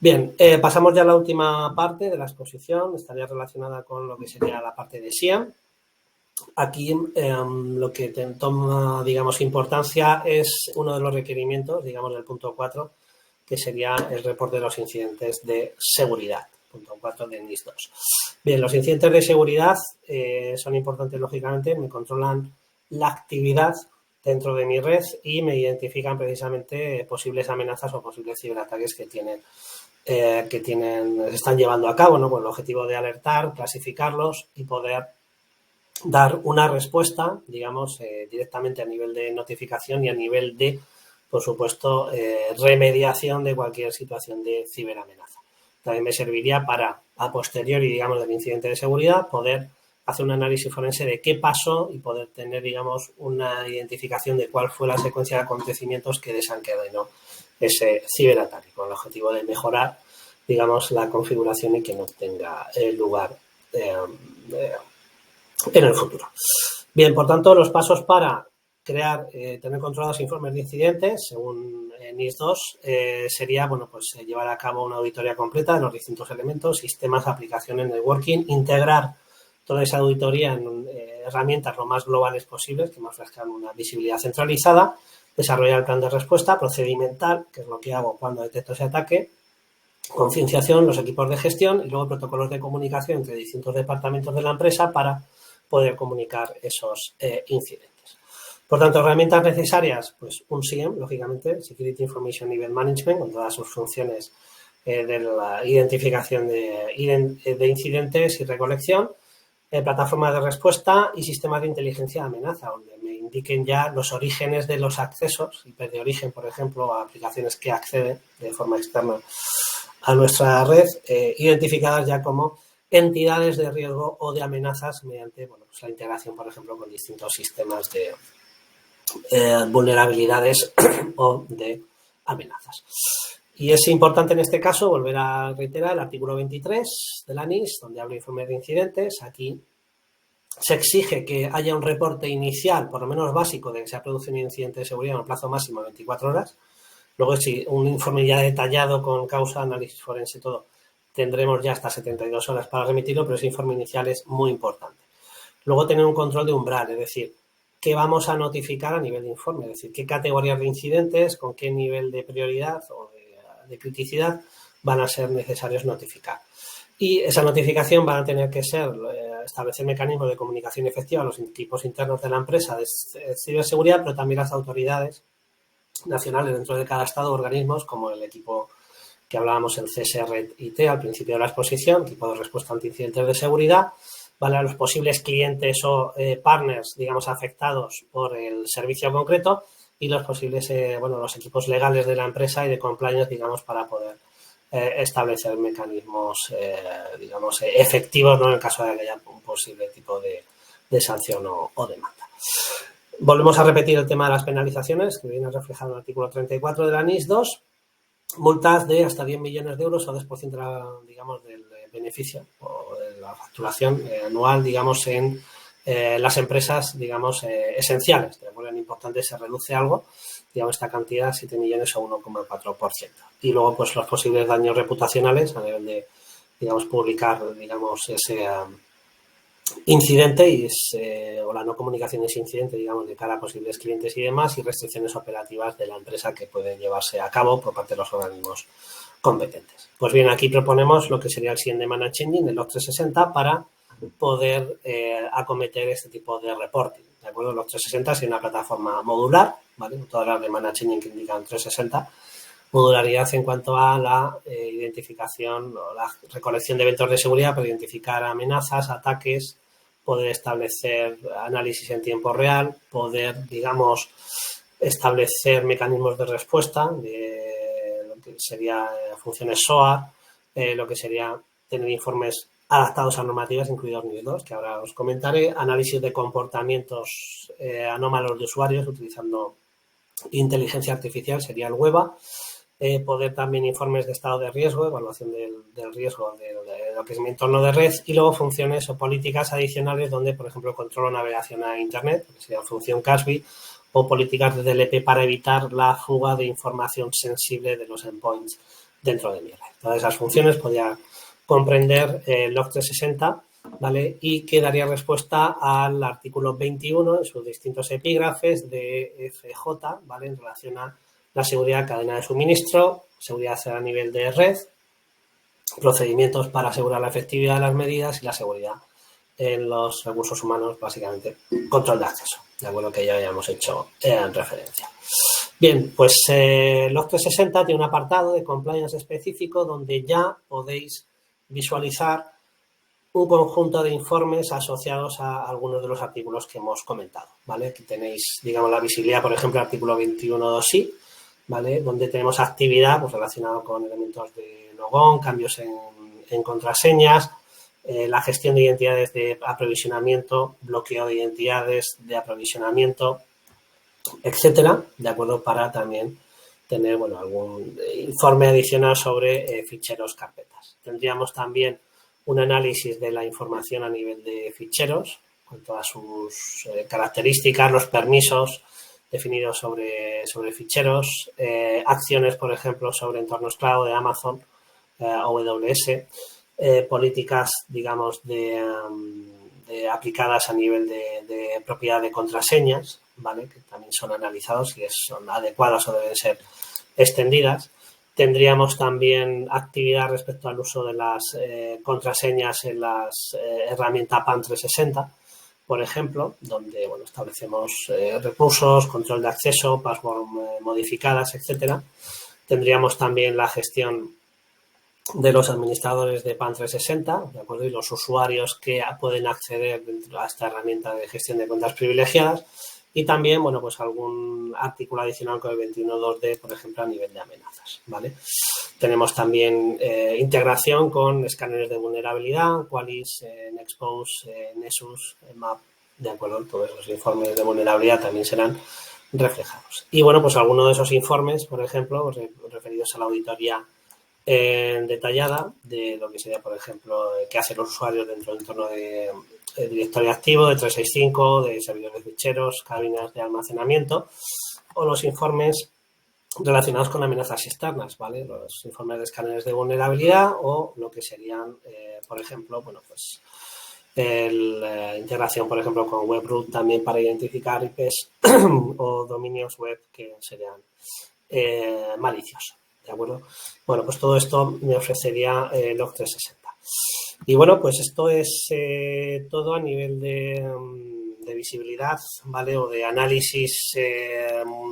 Bien, pasamos ya a la última parte de la exposición, estaría relacionada con lo que sería la parte de SIEM. Aquí lo que toma, digamos, importancia es uno de los requerimientos, digamos, del punto 4, que sería el reporte de los incidentes de seguridad. 3.4 de NIS 2. Bien, los incidentes de seguridad son importantes, lógicamente, me controlan la actividad dentro de mi red y me identifican precisamente posibles amenazas o posibles ciberataques que se están llevando a cabo, ¿no? Con el objetivo de alertar, clasificarlos y poder dar una respuesta, digamos, directamente a nivel de notificación y a nivel de, por supuesto, remediación de cualquier situación de ciberamenaza. También me serviría para, a posteriori, digamos, del incidente de seguridad, poder hacer un análisis forense de qué pasó y poder tener, digamos, una identificación de cuál fue la secuencia de acontecimientos que desencadenó ese ciberataque, con el objetivo de mejorar, digamos, la configuración y que no tenga lugar en el futuro. Bien, por tanto, los pasos para crear, tener controlados informes de incidentes, según NIS 2, sería, bueno, pues llevar a cabo una auditoría completa de los distintos elementos, sistemas, aplicaciones, networking, integrar toda esa auditoría en herramientas lo más globales posibles, que me ofrezcan una visibilidad centralizada, desarrollar el plan de respuesta procedimental, que es lo que hago cuando detecto ese ataque, concienciación, los equipos de gestión y luego protocolos de comunicación entre distintos departamentos de la empresa para poder comunicar esos incidentes. Por tanto, herramientas necesarias, pues un SIEM, lógicamente, Security Information Event Management, con todas sus funciones de la identificación de incidentes y recolección, plataformas de respuesta y sistemas de inteligencia de amenaza, donde me indiquen ya los orígenes de los accesos, IP de origen, por ejemplo, a aplicaciones que acceden de forma externa a nuestra red, identificadas ya como entidades de riesgo o de amenazas mediante, bueno, pues la integración, por ejemplo, con distintos sistemas de vulnerabilidades o de amenazas. Y es importante en este caso volver a reiterar el artículo 23 de la NIS, donde habla de informes de incidentes. Aquí se exige que haya un reporte inicial, por lo menos básico, de que se ha producido un incidente de seguridad en un plazo máximo de 24 horas. Luego, si un informe ya detallado con causa, análisis forense, todo, tendremos ya hasta 72 horas para remitirlo, pero ese informe inicial es muy importante. Luego, tener un control de umbral, es decir, qué vamos a notificar a nivel de informe, es decir, qué categorías de incidentes, con qué nivel de prioridad o de criticidad van a ser necesarios notificar. Y esa notificación van a tener que ser establecer mecanismos de comunicación efectiva a los equipos internos de la empresa de ciberseguridad, pero también las autoridades nacionales dentro de cada estado, organismos como el equipo que hablábamos, el CSRT al principio de la exposición, equipo de respuesta ante incidentes de seguridad, ¿vale? A los posibles clientes o partners, digamos, afectados por el servicio concreto y los posibles, los equipos legales de la empresa y de compliance, digamos, para poder establecer mecanismos, efectivos, ¿no? En el caso de que haya un posible tipo de sanción o demanda. Volvemos a repetir el tema de las penalizaciones, que viene reflejado en el artículo 34 de la NIS 2. Multas de hasta 10 millones de euros o 10% del beneficio o de la facturación anual, digamos, en las empresas, digamos, esenciales. De acuerdo, en importante se reduce algo, digamos, esta cantidad, 7 millones o 1,4%. Y luego, pues, los posibles daños reputacionales a nivel de, digamos, publicar, digamos, ese incidente o la no comunicación de ese incidente, digamos, de cara a posibles clientes y demás, y restricciones operativas de la empresa que pueden llevarse a cabo por parte de los organismos competentes. Pues bien, aquí proponemos lo que sería el SIEM de Managed Engine, el Log 360, para poder acometer este tipo de reporting. ¿De acuerdo? Log 360 es una plataforma modular, ¿vale? Todas las de Managed Engine que indican 360, modularidad en cuanto a la identificación o la recolección de eventos de seguridad para identificar amenazas, ataques, poder establecer análisis en tiempo real, poder, digamos, establecer mecanismos de respuesta de lo que sería funciones SOA, lo que sería tener informes adaptados a normativas, incluidos nivel 2, que ahora os comentaré, análisis de comportamientos anómalos de usuarios utilizando inteligencia artificial, sería el WEBA, poder también informes de estado de riesgo, evaluación del riesgo de lo que es mi entorno de red, y luego funciones o políticas adicionales donde, por ejemplo, controlo navegación a Internet, que sería función CASB, o políticas de DLP para evitar la fuga de información sensible de los endpoints dentro de mi red. Todas esas funciones podría comprender el Log 360, ¿vale? Y que daría respuesta al artículo 21 en sus distintos epígrafes de FJ, ¿vale? En relación a la seguridad de cadena de suministro, seguridad a nivel de red, procedimientos para asegurar la efectividad de las medidas y la seguridad en los recursos humanos, básicamente control de acceso, de acuerdo, que ya habíamos hecho en referencia. Bien, pues Log 360 tiene un apartado de compliance específico donde ya podéis visualizar un conjunto de informes asociados a algunos de los artículos que hemos comentado, ¿vale? Aquí tenéis, digamos, la visibilidad, por ejemplo, artículo 21.2i, ¿vale? Donde tenemos actividad pues, relacionada con elementos de logón, cambios en contraseñas, la gestión de identidades de aprovisionamiento, bloqueo de identidades de aprovisionamiento, etcétera, de acuerdo, para también tener, bueno, algún informe adicional sobre ficheros, carpetas. Tendríamos también un análisis de la información a nivel de ficheros, con todas sus características, los permisos definidos sobre ficheros, acciones, por ejemplo, sobre entornos cloud de Amazon, AWS, políticas, digamos, de aplicadas a nivel de propiedad de contraseñas, ¿vale? Que también son analizados si son adecuadas o deben ser extendidas. Tendríamos también actividad respecto al uso de las contraseñas en las herramientas PAN 360, por ejemplo, donde bueno, establecemos recursos, control de acceso, password modificadas, etcétera. Tendríamos también la gestión de los administradores de PAN 360, ¿de acuerdo? Y los usuarios que pueden acceder a esta herramienta de gestión de cuentas privilegiadas. Y también, bueno, pues algún artículo adicional con el 21.2d, por ejemplo, a nivel de amenazas, ¿vale? Tenemos también integración con escáneres de vulnerabilidad, Qualys, Nexpose, Nessus, Map, ¿de acuerdo? Todos esos informes de vulnerabilidad también serán reflejados. Y, bueno, pues algunos de esos informes, por ejemplo, referidos a la auditoría detallada de lo que sería, por ejemplo, qué hacen los usuarios dentro del entorno de directorio activo, de 365, de servidores de ficheros, cabinas de almacenamiento, o los informes relacionados con amenazas externas, ¿vale? Los informes de escáneres de vulnerabilidad o lo que serían, por ejemplo, bueno, pues la integración, por ejemplo, con WebRoot también para identificar IPs o dominios web que serían maliciosos. ¿De acuerdo? Bueno, pues todo esto me ofrecería Log 360. Y bueno, pues esto es todo a nivel de visibilidad, ¿vale? O de análisis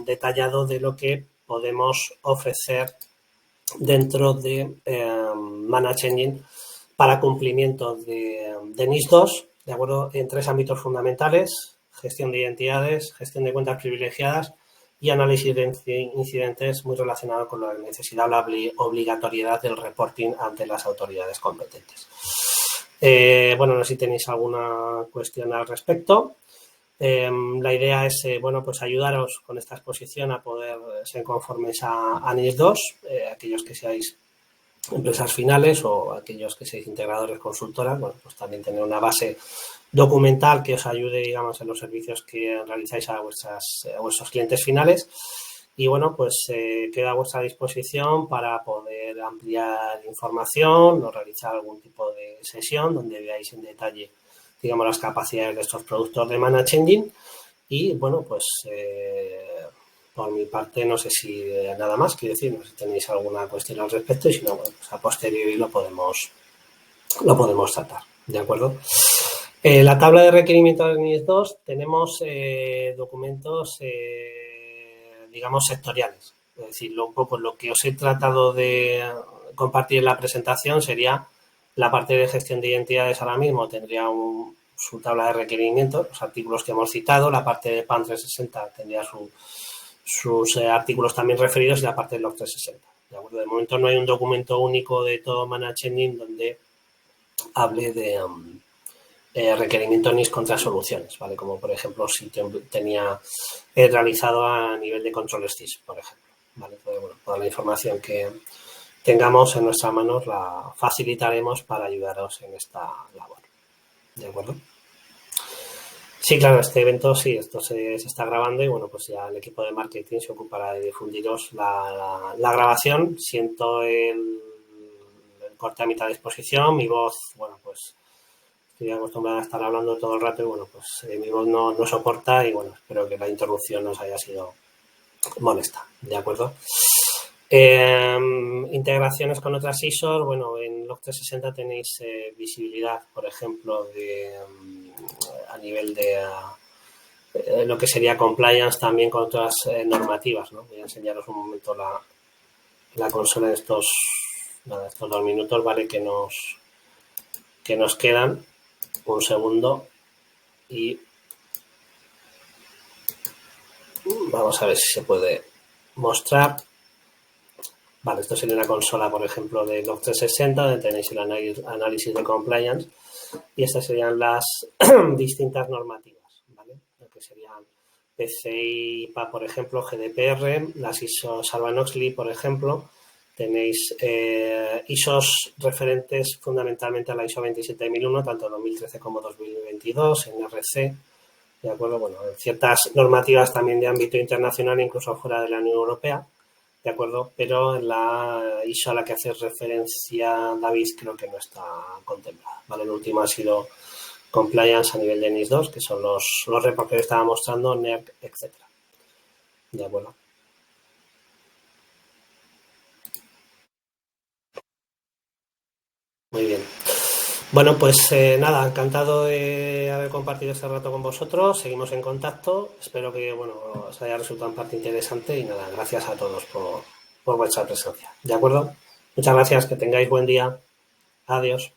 detallado de lo que podemos ofrecer dentro de Manage Engine para cumplimiento de NIS 2, ¿de acuerdo? En 3 ámbitos fundamentales: gestión de identidades, gestión de cuentas privilegiadas y análisis de incidentes, muy relacionado con la necesidad o la obligatoriedad del reporting ante las autoridades competentes. Bueno, no sé si tenéis alguna cuestión al respecto. La idea es, bueno, pues ayudaros con esta exposición a poder ser conformes a NIS 2, aquellos que seáis empresas finales o aquellos que seáis integradores, consultoras, bueno, pues también tener una base documental que os ayude, digamos, en los servicios que realizáis a vuestros clientes finales. Y bueno, pues queda a vuestra disposición para poder ampliar información o realizar algún tipo de sesión donde veáis en detalle, digamos, las capacidades de estos productos de Manage Engine. Y bueno, pues por mi parte no sé si nada más quiero decir, no sé si tenéis alguna cuestión al respecto y si no, bueno, pues a posteriori lo podemos tratar, ¿de acuerdo? La tabla de requerimientos de NIS 2 tenemos documentos, digamos, sectoriales. Es decir, un poco lo que os he tratado de compartir en la presentación sería la parte de gestión de identidades. Ahora mismo tendría su tabla de requerimientos, los artículos que hemos citado. La parte de PAN 360 tendría sus artículos también referidos y la parte de Log 360. ¿De acuerdo? De momento no hay un documento único de todo Manage Engine donde hable de requerimientos NIS contra soluciones, ¿vale? Como por ejemplo si tenía realizado a nivel de controles CIS, por ejemplo, ¿vale? Pues, bueno, toda la información que tengamos en nuestras manos la facilitaremos para ayudaros en esta labor, ¿de acuerdo? Sí, claro, este evento sí, esto se está grabando y bueno, pues ya el equipo de marketing se ocupará de difundiros la grabación. Siento el corte a mitad de exposición, mi voz, bueno, pues estoy acostumbrada a estar hablando todo el rato y bueno, pues mi voz no soporta y bueno, espero que la interrupción no os haya sido molesta, ¿de acuerdo? Integraciones con otras ISOs, bueno, en Log 360 tenéis visibilidad, por ejemplo, a nivel de lo que sería compliance también con otras normativas, ¿no? Voy a enseñaros un momento la consola en estos 2 minutos, ¿vale? Que nos quedan. Un segundo y vamos a ver si se puede mostrar. Vale, esto sería una consola, por ejemplo, de Log 360, donde tenéis el análisis de compliance y estas serían las distintas normativas, ¿vale? Lo que serían PCI, IPA, por ejemplo, GDPR, las ISO Sarbanes-Oxley, por ejemplo. Tenéis ISOs referentes fundamentalmente a la ISO 27001, tanto 2013 como 2022, en RC, ¿de acuerdo? Bueno, ciertas normativas también de ámbito internacional, incluso fuera de la Unión Europea, ¿de acuerdo? Pero en la ISO a la que hace referencia David creo que no está contemplada, ¿vale? El último ha sido compliance a nivel de NIS 2, que son los reports que estaba mostrando, NERC, etcétera. ¿De acuerdo? Muy bien. Bueno, pues nada, encantado de haber compartido este rato con vosotros. Seguimos en contacto. Espero que os haya resultado en parte interesante y nada, gracias a todos por vuestra presencia. ¿De acuerdo? Muchas gracias, que tengáis buen día. Adiós.